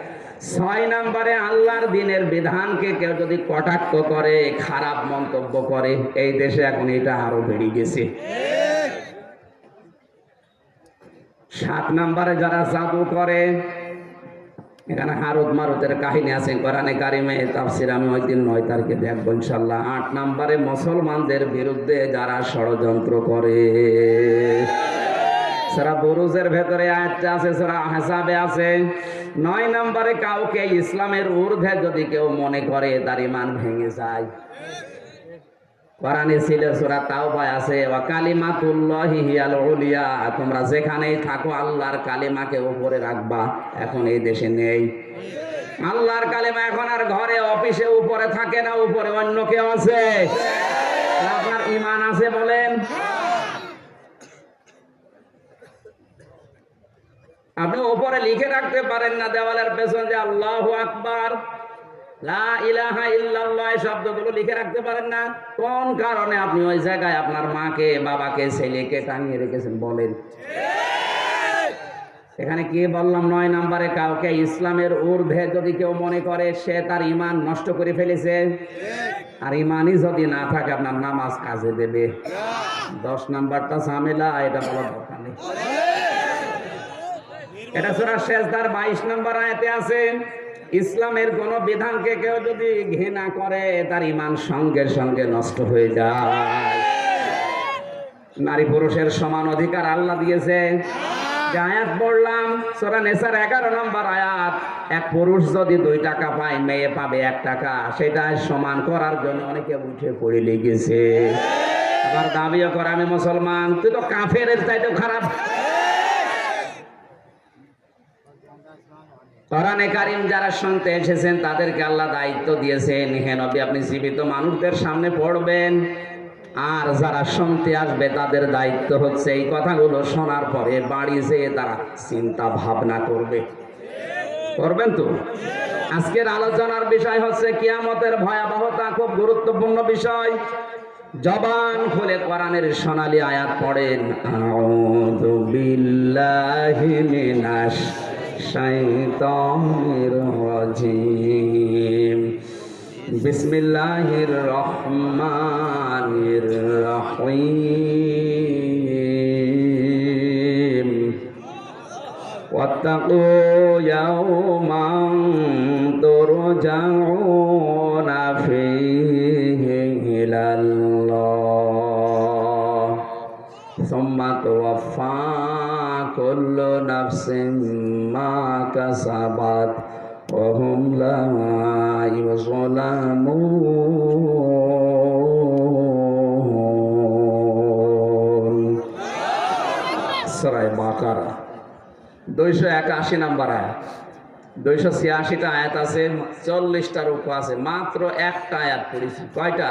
6 নম্বরে, আল্লাহর দ্বীনের বিধানকে কেউ যদি কটাক্ষ করে, খারাপ মন্তব্য করে, এই দেশে এখন এটা আরো বেড়ে গেছে। 7 নম্বরে, যারা জাদু করে, এখানে হারুত মারুতের কাহিনী আছে কোরআনে কারিমে, তাফসীর আমি ওই দিন 9 তারিখে দেখবো ইনশাআল্লাহ। 8 নম্বরে, মুসলমানদের বিরুদ্ধে যারা ষড়যন্ত্র করে। সূরা বুরুজের ভেতরে আয়াতটা আছে, সূরা আহজাবে আছে। 9 নম্বরে, কাউকে ইসলামের ঊর্ধ্বে যদি কেউ মনে করে তার ঈমান ভেঙে যায়। কোরআনে ছিল, সূরা তাওবায় আছে, ওয়া কালিমাতুল্লাহি হিয়াল উলিয়া, তোমরা যেখানেই থাকো আল্লাহর কালিমাকে উপরে রাখবা। এখন এই দেশে নেই আল্লাহর কালিমা, এখন আর ঘরে অফিসে উপরে থাকে না, উপরে অন্য কেউ আছে। আপনার ঈমান আছে বলেন? আপনি উপরে লিখে রাখতে পারেন না দেওয়ালের পেছনে যে আল্লাহু আকবার, লা ইলাহা ইল্লাল্লাহ শব্দগুলো লিখে রাখতে পারেন না? কোন কারণে আপনি ওই জায়গায় আপনার মাকে, বাবাকে, ছেলেকে টাঙিয়ে রেখেছেন বলেন? এখানে কি বললাম? 9 নম্বরে, কাউকে ইসলামের ঊর্ধ্বে যদি কেউ মনে করে, সে তার ঈমান নষ্ট করে ফেলেছে। আর ঈমানই যদি না থাকে, আপনার নামাজ কাজে দেবে। 10 নম্বরটা ঝামেলা, এটা বলার দরকার নেই। এটা সূরা সেজদার 22 নম্বর আয়াতে আছে, ইসলামের কোন বিধানকে কেউ যদি ঘৃণা করে তার ঈমান সঙ্গে সঙ্গে নষ্ট হয়ে যায়। নারী পুরুষের সমান অধিকার আল্লাহ দিয়েছে। যে আয়াত পড়লাম সূরা নিসার 11 নম্বর আয়াত, এক পুরুষ যদি 2 টাকা পায়, মেয়ে পাবে 1 টাকা। সেটা সমান করার জন্য অনেকে উঠে পড়ে লেগেছে। আবার দাবিও করে আমি মুসলমান, তুই তো কাফেরের চাইতে খারাপ। কোরআনে কারীম যারা শুনতে এসেছেন তাদেরকে আল্লাহ দায়িত্ব দিয়েছেন, হে নবী আপনি জীবিত মানুষদের সামনে পড়বেন, আর যারা শুনতে আসবে তাদের দায়িত্ব হচ্ছে এই কথাগুলো শোনার পরে বাড়ি যেয়ে তারা চিন্তা ভাবনা করবে। করবেন তো? আজকের আলোচনার বিষয় হচ্ছে কিয়ামতের ভয়াবহতা, খুব গুরুত্বপূর্ণ বিষয়। জবান খুলে কোরআনের সোনালী আয়াত পড়েন, আউযু বিল্লাহি মিনাশ শাইতানির রাজিম, বিসমিল্লাহির রহমানির রহিম, ওয়াত্তাকু ইয়াওমান তুরজাউনা ফীহি ইলাল্লাহ, সুম্মা তুওয়াফফা কুল্লু নাফসিন মা কাসাবাত ওয়া হুম লা ইউযলামুন। সূরা বাকারা 281 নম্বর আয়াত। 286টা আয়াত আছে, 40টা রূপ আছে, মাত্র একটা আয়াত পড়েছি। কয়টা?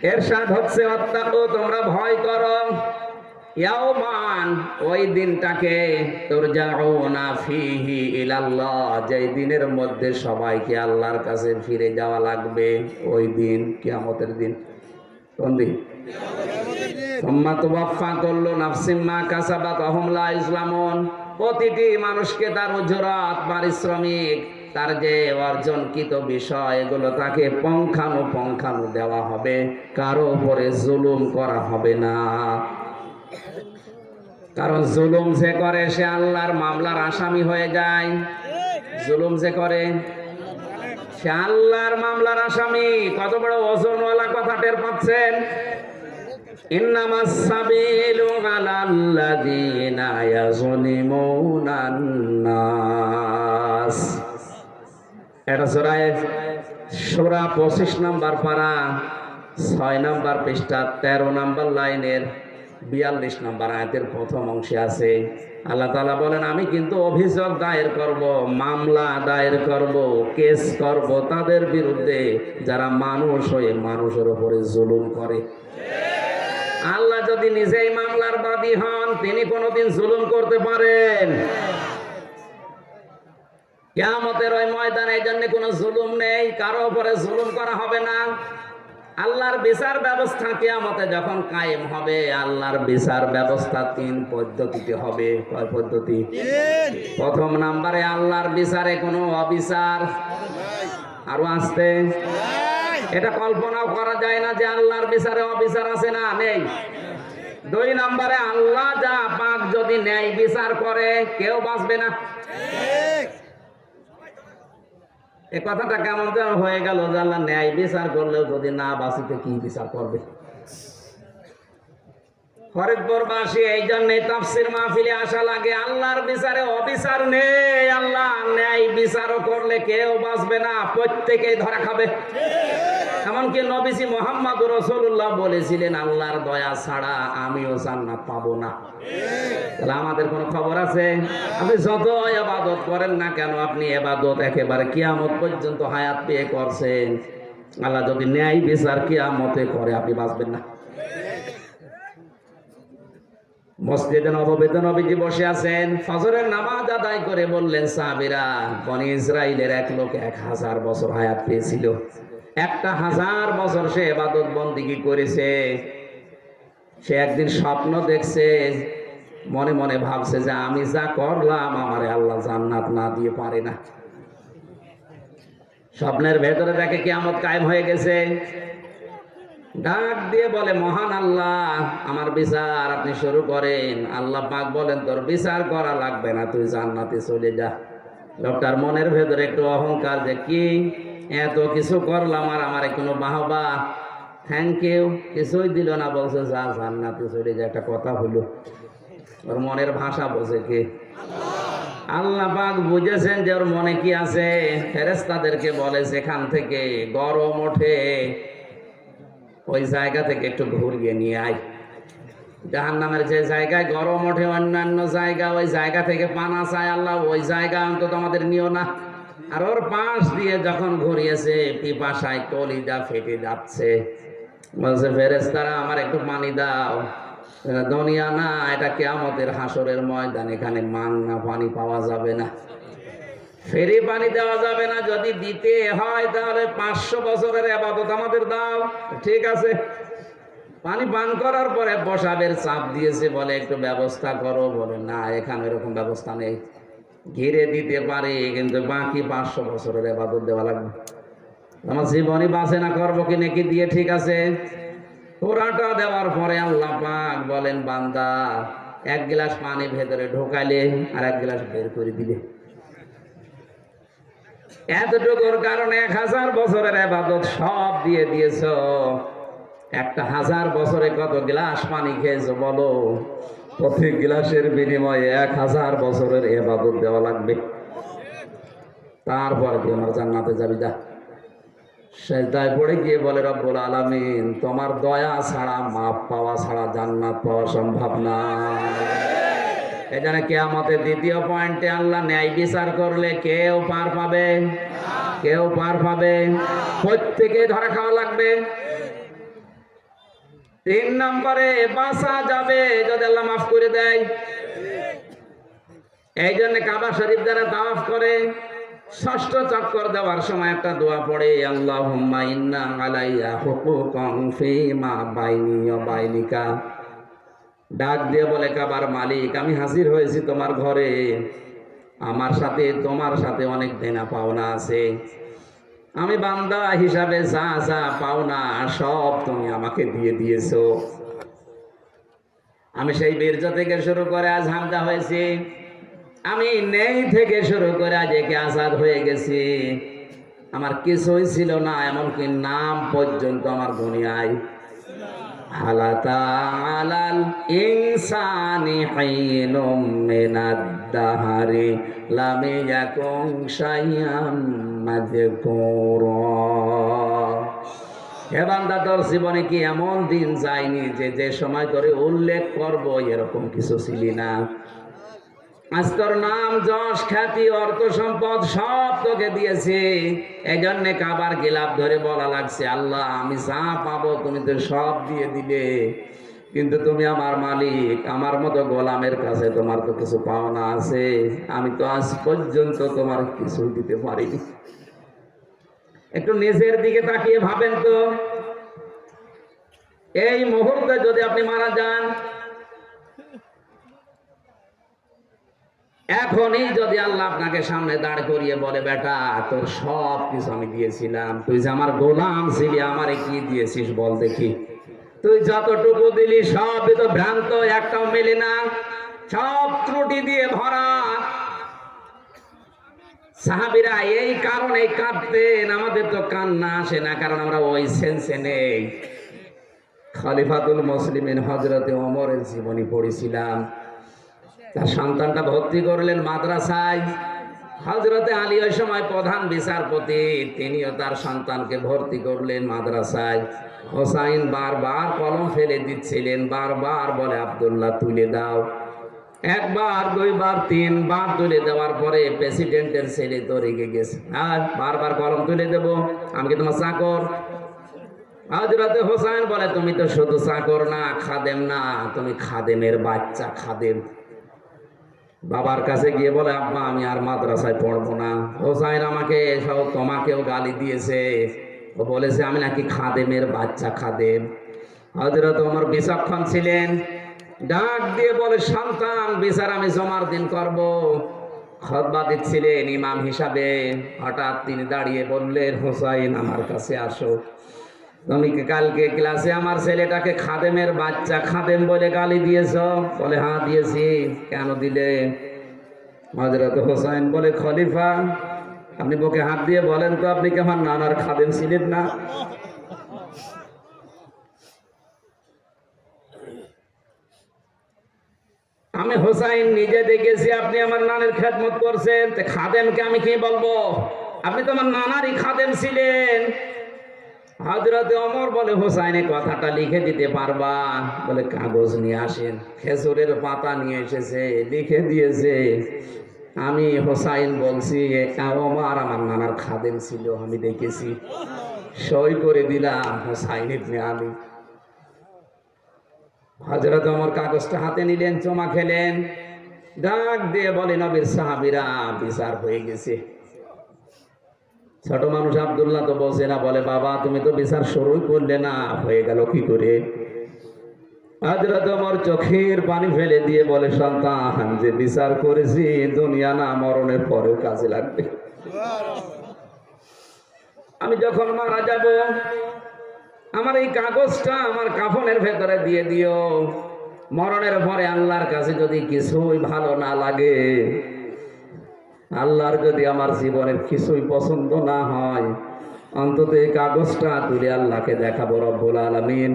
এরশাদ হচ্ছে ওয়াত্তাকু, তোমরা ভয় করো, ইয়াওমান, ওই দিনটাকে, তুরজাউনা ফিহি ইলাল্লাহ, যেই দিনের মধ্যে সবাইকে আল্লাহর কাছে ফিরে যাওয়া লাগবে। ওই দিন কিয়ামতের দিন। কোন দিন? সুম্মা তুওয়াফফা কুল্লু নাফসিম মা কাসাবাত ওয়া হুম লা ইউজলামুন, প্রতিটি মানুষকে তার উজরাত, পারিশ্রমিক, তার যে অর্জনকৃত বিষয়, এগুলো তাকে পঙ্খানু দেওয়া হবে, কারো উপরে জুলুম করা হবে না। কারণ জুলুম যে করে সে আল্লাহর মামলার আসামি হয়ে যায়। জুলুম যে করে সে আল্লাহর মামলার আসামি। কত বড় ওজনওয়ালা কথা টের পাচ্ছেন? ইন্নামাস সাবিলু আলাল্লাযিনা ইয়াযলিমুনান নাস। এটা সূরা 25 নম্বর পারা, 6 নম্বর পৃষ্ঠা, 13 নম্বর লাইনের 42 নম্বর আয়াতের প্রথম অংশে আছে। আল্লাহ তাআলা বলেন, আমি কিন্তু অভিযোগ দায়ের করব, মামলা দায়ের করব, কেস করব তাদের বিরুদ্ধে যারা মানুষ হয়ে মানুষের উপরে জুলুম করে। আল্লাহ যদি নিজেই মামলার বাদী হন, তিনি কোনোদিন জুলুম করতে পারেন? কিয়ামতের ওই ময়দানে এই জন্য কোনো জুলুম নেই, কারো উপরে জুলুম করা হবে না। আল্লাহর বিচার ব্যবস্থা কিয়ামতে যখন কায়েম হবে, আল্লাহর বিচার ব্যবস্থা 3 পদ্ধতিতে হবে। কয় পদ্ধতি? প্রথম নম্বরে আল্লাহর বিচারে কোনো অবিচার আরো আসতে, এটা কল্পনাও করা যায় না যে আল্লাহর বিচারে অবিচার আছে না, নেই। 2 নম্বরে আল্লাহ যা পাক যদি ন্যায় বিচার করে, কেউ বাঁচবে না। এই কথাটা কেমন যেন হয়ে গেল যে আল্লাহ ন্যায় বিচার করলেও যদি না বাঁচিতে কি বিচার করবে? ফরিদপুরবাসী এই জন্য তাফসীর মাহফিলে আসা লাগে। আল্লাহর বিচারে অবিচার নেই, আল্লাহ ন্যায় বিচারও করলে কেউ বাঁচবে না, প্রত্যেকেই ধরা খাবে। এমনকি নবীজি মুহাম্মদুর রাসূলুল্লাহ বলেছিলেন, আল্লাহর দয়া ছাড়া আমিও জান্নাত পাবো না। তাহলে আমাদের কোনো খবর আছে? আপনি যত ইবাদত করেন না কেন, আপনি ইবাদত একেবারে কিয়ামত পর্যন্ত হায়াত পেয়ে করছেন, আল্লাহ যদি ন্যায় বিচার কিয়ামতে করে, আপনি বাঁচবেন না। মসজিদে নববীতে নবীজি বসে আছেন, ফজরের নামাজ আদায় করে বললেন সাহাবীরা, বনি ইসরাইলের এক লোক 1000 বছর হায়াত পেয়েছিল। 1000 বছর সে ইবাদত বন্দেগী করেছে। সে একদিন স্বপ্ন দেখছে, মনে মনে ভাবছে যে আমি যা করলাম আমারে আল্লাহ জান্নাত না দিয়ে পারে না। স্বপ্নের ভেতরে দেখে কিয়ামত কায়েম হয়ে গেছে। ডাক দিয়ে বলে, মহান আল্লাহ, আমার বিচার আপনি শুরু করেন। আল্লাহ পাক বলেন, তোর বিচার করা লাগবে না, তুই জান্নাতে চলে যা। লোকটার মনের ভেতরে একটু অহংকার, যে কি এত কিছু করলাম আর আমার কোনো বাহবা, থ্যাংক ইউ কিছুই দিল না, বলছে যা জান্নাতে চলে যা। একটা কথা হলো, ওর মনের ভাষা বোঝে কে? আল্লাহ পাক বুঝেছেন যে ওর মনে কি আছে। ফেরেশতাদেরকে বলে, যেখান থেকে গরম ওঠে ওই জায়গা থেকে একটু ঘুরিয়ে নিয়ে আয়। জাহান্নামের যে জায়গায় গরম ওঠে অন্যান্য জায়গা, ওই জায়গা থেকে পানা চায় আল্লাহ, ওই জায়গা অন্তত আমাদের নিও না। আর ওর পাশ দিয়ে যখন ঘুরিয়েছে, পিপাসায় কলিজা ফেটে যাচ্ছে, বলছে ফেরেশতারা আমার একটু পানি দাও। দুনিয়া না, এটা কিয়ামতের হাসরের ময়দান, এখানে মাংনা পানি পাওয়া যাবে না, ফেরি পানি দেওয়া যাবে না। যদি দিতে হয় তাহলে 500 বছরের ইবাদত আমাদের দাও। ঠিক আছে। পানি পান করার পরে বসাবের চাপ দিয়েছে, বলে একটু ব্যবস্থা করো। বলে না, এখানে এরকম ব্যবস্থা নেই। ঘিরে দিতে পারে, কিন্তু বাকি 500 বছরের ইবাদত দেওয়া লাগবে। আমার জীবনই বাঁচে না, করবো কি নাকি দিয়ে। ঠিক আছে। পুরাটা দেওয়ার পরে আল্লাহ পাক বলেন, বান্দা 1 গ্লাস পানি ভেতরে ঢোকালে আর 1 গ্লাস বের করে দিলে। এতটুকুর কারণে 1000 বছরের ইবাদত সব দিয়ে দিয়েছ। 1000 বছরে কত গ্লাস পানি খেয়েছো বলো? প্রত্যেক গ্লাসের বিনিময়ে 1000 বছরের ইবাদত দেওয়া লাগবে। তারপর কি আমার জান্নাতে যাবি? যা। সেজদায় পড়ে গিয়ে বলে, রব্বুল আলামিন, তোমার দয়া ছাড়া, মাপ পাওয়া ছাড়া জান্নাত পাওয়া সম্ভব না। এজন্য কিয়ামতের দ্বিতীয় পয়েন্টে আল্লাহ ন্যায় বিচার করলে কেউ পার পাবে, কেউ পার পাবে, প্রত্যেকে ধরা খাওয়া লাগবে। তিন নম্বরে বাঁচা যাবে যদি আল্লাহ মাফ করে দেয়। এই জন্য কাবা শরীফ যারা তাওয়াফ করে ষষ্ঠ চক্কর দেওয়ার সময় একটা দোয়া পড়ে, আল্লাহুম্মা ইন্না আলাইয়া হুকুকান ফীমা বাইনি ওয়া বাইনিকা। ডাক দিয়ে বলে, কাবার মালিক, আমি হাজির হয়েছি তোমার ঘরে, আমার সাথে তোমার সাথে অনেক দেনা পাওনা আছে, আমি বান্দা হিসাবে যা যা পাওনা সব তুমি আমাকে দিয়ে দিয়েছো। আমি সেই বীর্য থেকে শুরু করে আজ হামদা হয়েছি, আমি নেই থেকে শুরু করে আজ একে আজাদ হয়ে গেছি। আমার কিছুই ছিল না, এমনকি নাম পর্যন্ত আমার দুনিয়ায়। হালাতা আলাল ইনসানি হাইনুম মিনাদ দাহারি লাম ইয়াকুন শাইআম মাযকুরা। হে বান্দা, তোর জীবনে কি এমন দিন যায়নি যে সময় ধরে উল্লেখ করব এরকম কিছু ছিলি না। আজ তোর নাম, যশ, খ্যাতি, অর্থ, সম্পদ সব তোকে দিয়েছে। এই জন্য কাবার গিলাফ ধরে বলা লাগছে, আল্লাহ আমি যা পাবো তুমি তো সব দিয়ে দিলে, কিন্তু তুমি আমার মালিক, আমার মতো গোলামের কাছে তোমার তো কিছু পাওনা আছে, আমি তো আজ পর্যন্ত তোমার কিছু দিতে পারিনি। একটু নিজের দিকে তাকিয়ে ভাবেন তো, এই মুহূর্তে যদি আপনি মারা যান, এখনই যদি আল্লাহ আপনাকে সামনে দাঁড় করিয়ে বলে, বেটা তোর সব কিছু আমি দিয়েছিলাম, তুই যে আমার গোলাম ছিলি, আমারে কি দিয়েছিস বল দেখি। তুই যতটুকু দিলি সবই তো ভ্রান্ত, একটাও মেলে না, সব ত্রুটি দিয়ে ভরা। সাহাবীরা এই কারণে কাঁদতেন, আমাদের তো কান্না আসে না, কারণ আমরা ওই সেন্সে নেই। খলিফাতুল মুসলিমিন হযরতে ওমরের জীবনী পড়েছিলাম। তার সন্তানটা ভর্তি করলেন মাদ্রাসায়। হযরতে আলী ওই সময় প্রধান বিচারপতি, তিনিও তার সন্তানকে ভর্তি করলেন মাদ্রাসায়। হোসাইন বারবার কলম ফেলে দিচ্ছিলেন, বারবার বলে, আব্দুল্লাহ তুলে দাও। একবার, দুইবার, তিনবার তুলে দেওয়ার পরে প্রেসিডেন্টের ছেলে তো রেগে গেছে, আর বারবার কলম তুলে দেব, আমি কি তোমার চাকর? হযরতে হোসাইন বলে, তুমি তো শুধু চাকর না, খাদেম না, তুমি খাদেমের বাচ্চা, খাদেম। বাবার কাছে গিয়ে বলে, আব্বা আমি আর মাদ্রাসায় পড়বো না, হোসাইন আমাকে সহ তোমাকেও গালি দিয়েছে, ও বলেছে আমি নাকি খাদেমের বাচ্চা, খাদেম। হযরত ওমর বিচক্ষণ ছিলেন, ডাক দিয়ে বলে, সন্তান বিচার আমি জমার দিন করব। খুতবা দিচ্ছিলেন ইমাম হিসাবে, হঠাৎ তিনি দাঁড়িয়ে বললেন, হোসাইন আমার কাছে আসো। তুমি কি কালকে ক্লাসে আমার ছেলেটাকে খাদেমের বাচ্চা, খাদেম বলে গালি দিয়েছ? বলে, হ্যাঁ দিয়েছি। কেন দিলে? হযরত হোসাইন বলে, খলিফা আপনি বুকে হাত দিয়ে বলেন তো, আপনি কি আমার নানার খাদেম ছিলেন না? আমি হোসাইন নিজে দেখেছি আপনি আমার নানের খেদমত করছেন, খাদেমকে আমি কি বলবো? আপনি তো আমার নানারই খাদেম ছিলেন। হযরতে ওমর বলে, হোসাইনের কথাটা লিখে দিতে পারবা? বলে, কাগজ নিয়ে আসেন। খেজুরের পাতা নিয়ে এসেছে, লিখে দিয়েছে, আমি হোসাইন বলছি ওমর আমার নানার খাদেম ছিল, আমি দেখেছি, সই করে দিলাম হোসাইন ইবনে আলী। হযরত ওমর কাগজটা হাতে নিলেন, চমা খেলেন, ডাক দিয়ে বলে, নবীর সাহাবীরা বিচার হয়ে গেছে। ছোট মানুষ আব্দুল্লাহ তো বলছে না, বলে, বাবা তুমি তো বিচার শুরুই করলে না, হয়ে গেল কি করে? হযরত ওমর চোখের পানি ফেলে দিয়ে বলে, সন্তান যে বিচার করেছি দুনিয়া না মরণের পরেও কাজে লাগবে। আমি যখন মারা যাব, আমার এই কাগজটা আমার কাফনের ভেতরে দিয়ে দিও। মরণের পরে আল্লাহর কাছে যদি কিছুই ভালো না লাগে, আল্লাহর যদি আমার জীবনের কিছুই পছন্দ না হয়, অন্তত এই কাগজটা তুলে আল্লাহকে দেখাবো, রব্বুল আলামিন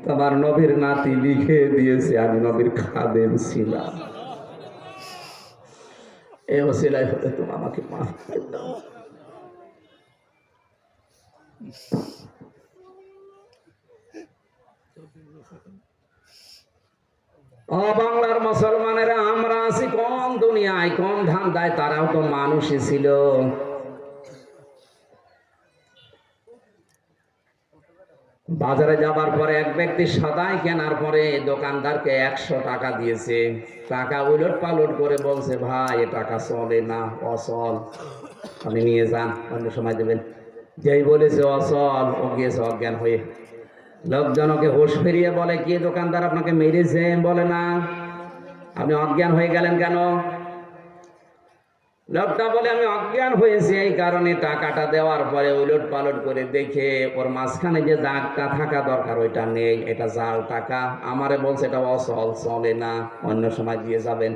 তোমার নবীর নাতি লিখে দিয়েছে আমি নবীর খাদেম ছিলাম। এই ওসিলায় হতে তুমি আমাকে মাফ করে দাও। ও বাংলার মুসলমানেরা, আমরা আছি কোন দুনিয়ায়, কোন ধান্দায়? তারাও তো মানুষই ছিল। বাজারে যাবার পরে এক ব্যক্তি সদাই কেনার পরে দোকানদারকে 100 টাকা দিয়েছে। টাকা উলট পালট করে বলছে, ভাই এ টাকা চলে না, অচল, আপনি নিয়ে যান, অন্য সময় দেবেন। যেই বলেছে অচল, ও গিয়েছে অজ্ঞান হয়ে। লোকজনকে হুঁশ ফিরিয়ে বলে, কি দোকানদার আপনাকে মেরেছে? বলে না, আপনি অজ্ঞান হয়ে গেলেন কেন? লোকটা বলে, আমি অজ্ঞান হয়েছি এই কারণে টাকাটা দেওয়ার পরে উলট পালট করে দেখে ওর মাঝখানে যে দাগটা থাকা দরকার ওইটা নেই, এটা জাল টাকা। আমারে বলছে এটা অচল, চলে না, অন্য সময় দিয়ে যাবেন।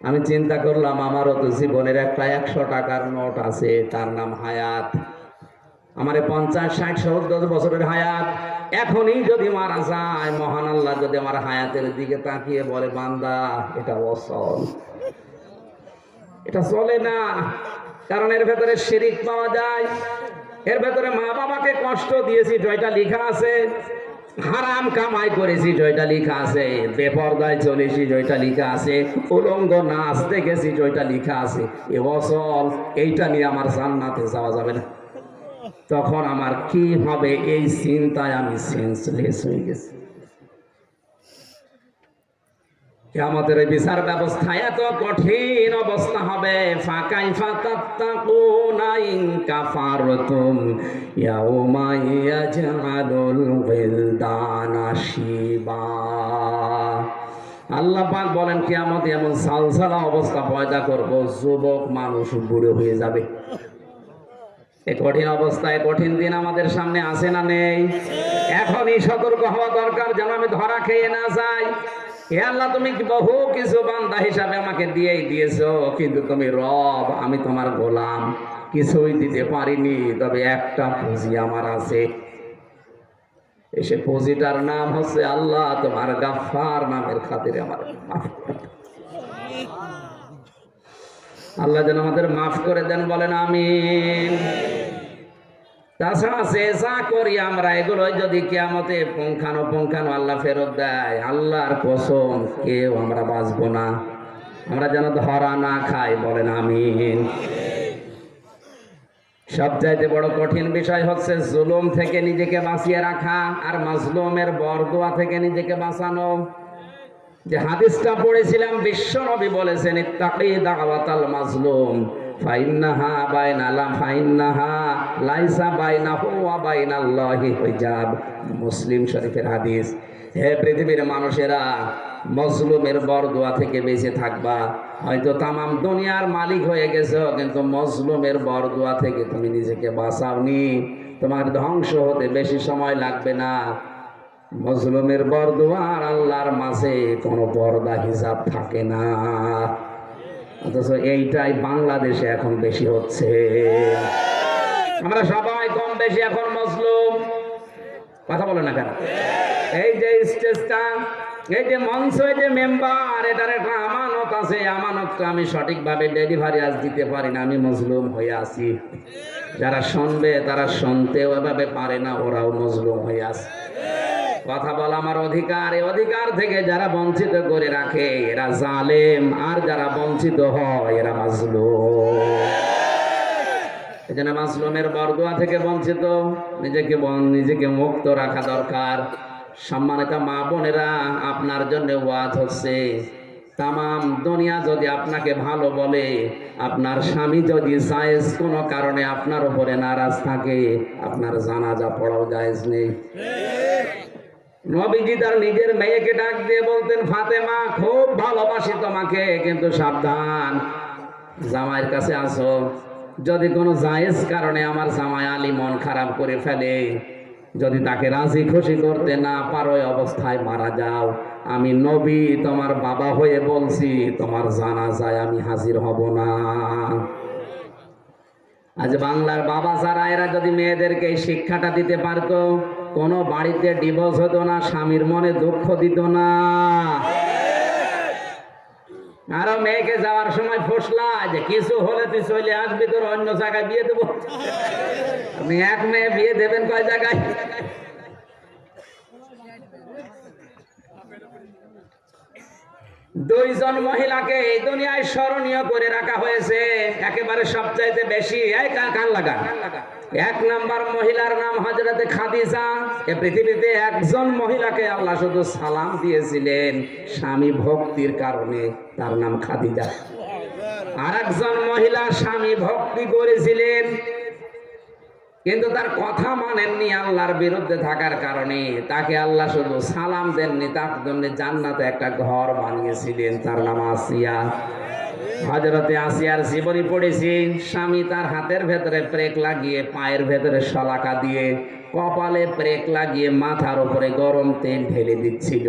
আমি চিন্তা করলাম, আমারও তো জীবনের একটা 100 টাকার নোট আছে, তার নাম হায়াত। আমারে 50, 60, 70 বছরের হায়াত। এখনই যদি মারা যায়, মহান আল্লাহ যদি আমার হায়াতের দিকে তাকিয়ে বলে, বান্দা এটা অচল, এটা চলে না, কারণ এর ভেতরে শিরিক পাওয়া যায়, এর ভেতরে মা বাবাকে কষ্ট দিয়েছি জয়টা লেখা আছে, হারাম কামাই করেছি জয়টা লেখা আছে, বেপরদায় চলেছি জয়টা লেখা আছে, উলঙ্গ নাচ দেখেছি জয়টা লেখা আছে। এ অচল, এইটা নিয়ে আমার জান্নাতে যাওয়া যাবে না। তখন আমার কি হবে এই চিন্তায় আমি সেন্সলেস হয়ে গেছি। কিয়ামতের এই বিচার ব্যবস্থা এত কঠিন অবস্থা হবে। ফাকাইফা তাত্তাকুনা ইন কাফারতুম ইয়াউমা ইয়াজআলুল গিলদানা শিবা। আল্লাহ পাক বলেন, কিয়ামতে এমন সালসালা অবস্থা পয়দা করব, যুবক মানুষ বুড়ো হয়ে যাবে। এই কঠিন অবস্থায় কঠিন দিন আমাদের সামনে আসে না নেই? এখনই সতর্ক হওয়া দরকার যেন আমি ধরা খেয়ে না যাই। হে আল্লাহ, তুমি বহু কিছু বান্দা হিসাবে আমাকে দিয়েই দিয়েছো, কিন্তু তুমি রব, আমি তোমার গোলাম, কিছুই দিতে পারিনি। তবে একটা পুঁজি আমার আছে, এসে পুঁজিটার নাম হচ্ছে আল্লাহ, তোমার গাফফার নামের খাতিরে আমার মাফ করে দাও। আল্লাহ যেন আমাদের মাফ করে দেন, বলেন আমিন। তাছাড়া চেষ্টা করি আমরা এগুলো যদি কিয়ামতে পুঙ্খানো আল্লাহ ফেরত দেয়, আল্লাহর কসম কেউ আমরা বাঁচবো না, আমরা যেন ধরা না খাই, বলেন আমিন। সবচাইতে বড় কঠিন বিষয় হচ্ছে জুলুম থেকে নিজেকে বাঁচিয়ে রাখা আর মাজলুমের বরদোয়া থেকে নিজেকে বাঁচানো। যে হাদিসটা পড়েছিলাম, বিশ্ব নবী বলেছেন, ইত্তাকি দাওয়াতাল মাজলুম ফাইন্নাহা লাইসা বাইনাহু ওয়া বাইনাল্লাহি হিজাব। মুসলিম শরীফের হাদিস। হে পৃথিবীর মানুষেরা, মজলুমের বরদোয়া থেকে বেঁচে থাকবা। হয়তো তামাম দুনিয়ার মালিক হয়ে গেছো, কিন্তু মজলুমের বরদোয়া থেকে তুমি নিজেকে বাঁচাওনি। তোমার ধ্বংস হতে বেশি সময় লাগবে না। মজলুমের বরদোয়া আর আল্লাহর মাঝে কোনো পর্দা হিসাব থাকে না। অথচ এইটাই বাংলাদেশে এখন বেশি হচ্ছে। আমরা সবাই কম বেশি এখন মজলুম। কথা বলে না কেন? এই যে স্টেজটা, এই যে মঞ্চ, এই যে মেম্বার, এটার একটা আমানত আছে। আমানতটা আমি সঠিকভাবে ডেলিভারি আজ দিতে পারি না, আমি মজলুম হয়ে আছি। যারা শুনবে তারা শুনতেও এভাবে পারে না, ওরাও মজলুম হয়ে আছে। কথা বলা আমার অধিকার, এই অধিকার থেকে যারা বঞ্চিত করে রাখে এরা জালেম, আর যারা বঞ্চিত হয় এরা মাজলুম। এজন্য মাজলুমের বরদোয়া থেকে বঞ্চিত, নিজেকে মুক্ত রাখা দরকার। সম্মানিত মা বোনেরা, আপনার জন্য ওয়াজ হচ্ছে, তামাম দুনিয়া যদি আপনাকে ভালো বলে, আপনার স্বামী যদি জায়েজ কোনো কারণে আপনার উপরে নারাজ থাকে, আপনার জানাজা পড়াও জায়েজ নেই। নবীজি তার নিজের মেয়েকে ডাক দিয়ে বলতেন, ফাতেমা খুব ভালোবাসি তোমাকে, কিন্তু সাবধান, জামাইয়ের কাছে আসো, যদি কোনো জায়েজ কারণে আমার জামাই আলী মন খারাপ করে ফেলে, যদি তাকে রাজি খুশি করতে না পারো, ওই অবস্থায় মারা যাও, আমি নবী তোমার বাবা হয়ে বলছি, তোমার জানাজায় আমি হাজির হব না। আজ বাংলার বাবা যারা, এরা যদি মেয়েদেরকে এই শিক্ষাটা দিতে পারতো, কোন বাড়িতে ডিভোর্স হতো না, স্বামীর মনে দুঃখ দিত না। আরো মেয়েকে যাওয়ার সময় ফসলা যে কিছু হলে তুই চলে আসবি, তোর অন্য জায়গায় বিয়ে দেবো। আপনি এক মেয়ে বিয়ে দেবেন কয় জায়গায়? দুইজন মহিলাকে এই দুনিয়ায় স্মরণীয় করে রাখা হয়েছে একেবারে সবচাইতে বেশি। এই কান লাগা। এক নাম্বার মহিলার নাম হযরতে খাদিজা। এই পৃথিবীতে একজন মহিলাকে আল্লাহ শুধু সালাম দিয়েছিলেন স্বামী ভক্তির কারণে, তার নাম খাদিজা। আর একজন মহিলা স্বামী ভক্তি করেছিলেন কিন্তু তার কথা মানেননি আল্লাহর বিরুদ্ধে থাকার কারণে, তাকে আল্লাহ শুধু সালাম দেননি, তার জন্য জান্নাতে একটা ঘর বানিয়েছিলেন, তার নাম আসিয়া। হযরতে আসিয়ার জীবনী পড়েছি। স্বামী তার হাতের ভেতরে প্রেক লাগিয়ে, পায়ের ভেতরে শলাকা দিয়ে, কপালে প্রেক লাগিয়ে মাথার উপরে গরম তেল ঢেলে দিচ্ছিল।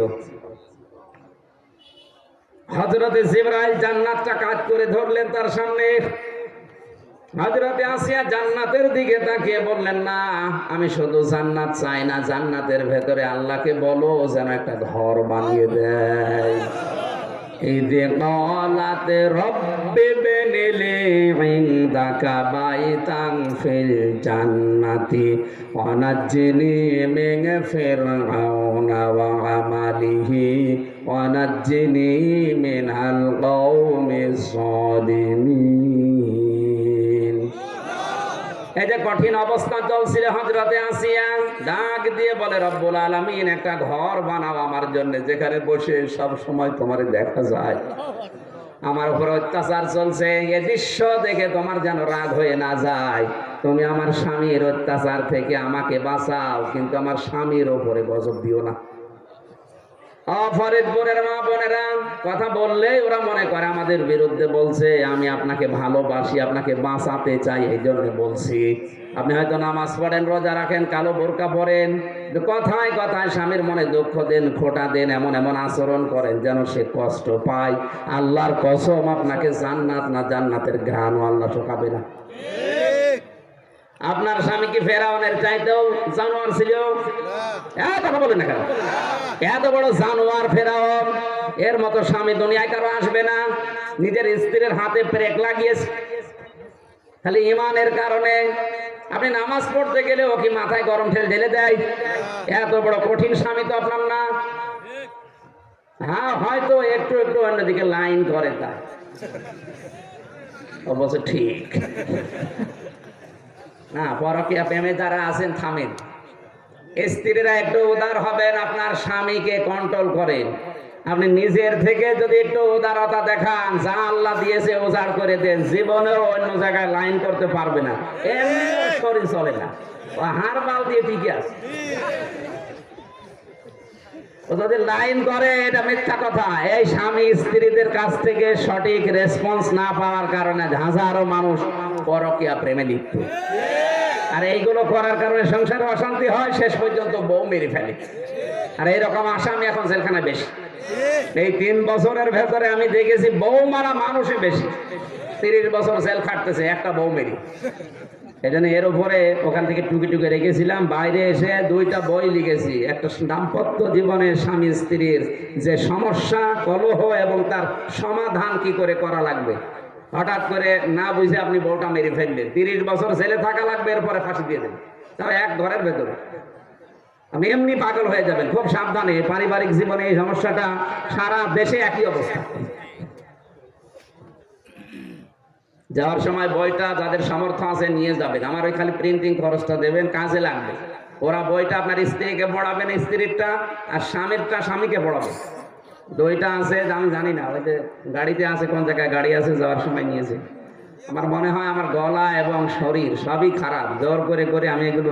হযরতে জিবরাইল জান্নাতটা কাজ করে ধরলেন তার সামনে। হযরতে আসিয়া জান্নাতের দিকে তাকিয়ে বললেন, না, আমি শুধু জান্নাত চাই না, জান্নাতের ভেতরে আল্লাহকে বলো যেন একটা ঘর বানিয়ে দেয়। ইযে ক্বালাত রব্বি ইবনিলি ইনদাকা বাইতান ফিল জান্নাতি ওয়া নাজ্জিনি মিন ফিরআউনা ওয়া আমালিহি ওয়া নাজ্জিনি মিনাল কওমিজ যালিমিন। এই যে কঠিন অবস্থা চলছিল, হযরতে আসিয়া ডাক দিয়ে বলে, রব্বুল আলামিন একটা ঘর বানাও আমার জন্য, যেখানে বসে সব সময় তোমারে দেখা যায়। আমার উপর অত্যাচার চলছে, এই দৃশ্য দেখে তোমার যেন রাগ হয়ে না যায়। তুমি আমার স্বামীর অত্যাচার থেকে আমাকে বাঁচাও, কিন্তু আমার স্বামীর উপরে গজব দিও না। ফরিদপুরের মা বোনেরা কথা বললেই ওরা মনে করে আমাদের বিরুদ্ধে বলছে। আমি আপনাকে ভালোবাসি, আপনাকে বাঁচাতে চাই, এই জন্য বলছি। আপনি হয়তো নামাজ পড়েন, রোজা রাখেন, কালো বোরকা পরেন, কথায় কথায় স্বামীর মনে দুঃখ দেন, খোটা দেন, এমন এমন আচরণ করেন যেন সে কষ্ট পায়। আল্লাহর কসম, আপনাকে জান্নাত না জান্নাতের ঘ্রাণও আল্লাহ শোকাবে না। আপনার স্বামী কি ফেরাউনের চাইতেও জানোয়ার ছিল? কথা বলেন না কেন? এত বড় জানোয়ার ফেরাউন, এর মতো স্বামী দুনিয়ায় কারো আসবে না। নিজের স্ত্রীর হাতে ব্রেক লাগিয়েছে খালি ইমানের কারণে। আপনি নামাজ পড়তে গেলে ও কি মাথায় গরম তেল ঢেলে দেয়? এত বড় কঠিন স্বামী তো আপনার না। হ্যাঁ, হয়তো একটু একটু অন্যদিকে লাইন করে, তাই অবশ্য ঠিক না। পরকীয়া প্রেমে যারা আছেন থামেন। স্ত্রীরা একটু উদার হবেন, আপনার স্বামীকে কন্ট্রোল করেন। আপনি নিজের থেকে যদি একটু উদারতা দেখান, যা আল্লাহ দিয়েছে উজাড় করে দেন, জীবনেও অন্য জায়গায় লাইন করতে পারবে না। এমনি শরীর চলে না, ও হাড় বাল দিয়ে ঠিকই আছে। ও যদি লাইন করে, এটা মিথ্যা কথা। এই স্বামী স্ত্রীদের কাছ থেকে সঠিক রেসপন্স না পাওয়ার কারণে হাজারো মানুষ পরকীয়া প্রেমে লিপ্ত। আর এইগুলো করার কারণে সংসারে অশান্তি হয়, শেষ পর্যন্ত বউ মেরে ফেলে। আর এইরকম আসামি এখন জেলখানায় বেশি। এই 3 বছরের ভেতরে আমি দেখেছি বউ মারা মানুষই বেশি। 30 বছর জেল খাটতেছে একটা বউ মেরি। এই জন্য এর উপরে ওখান থেকে টুকি টুকি রেখেছিলাম, বাইরে এসে 2টা বই লিখেছি। একটা দাম্পত্য জীবনে স্বামী স্ত্রীর যে সমস্যা, কলহ এবং তার সমাধান কি করে করা লাগবে। হঠাৎ করে না বুঝে আপনি বউটা মেরে ফেললেন, 30 বছর জেলে থাকা লাগবে, এরপরে ফাঁসি দিয়ে দেবেন, তাও এক ঘরের ভেতরে। আপনি এমনি পাগল হয়ে যাবেন। খুব সাবধানে। পারিবারিক জীবনে এই সমস্যাটা সারা দেশে একই অবস্থা। যাওয়ার সময় বইটা যাদের সামর্থ্য আছে নিয়ে যাবেন। আমার ওই খালি প্রিন্টিং খরচটা দেবেন, কাজে লাগবে। ওরা বইটা আপনার স্ত্রীকে পড়াবেন, স্ত্রীরটা, আর স্বামীরটা স্বামীকে পড়াবে। 2টা আছে, আমি জানি না, ওই যে গাড়িতে আছে, কোন জায়গায় গাড়ি আছে, যাওয়ার সময় নিয়েছে। আমার মনে হয় আমার গলা এবং শরীর সবই খারাপ, জোর করে করে আমি এগুলো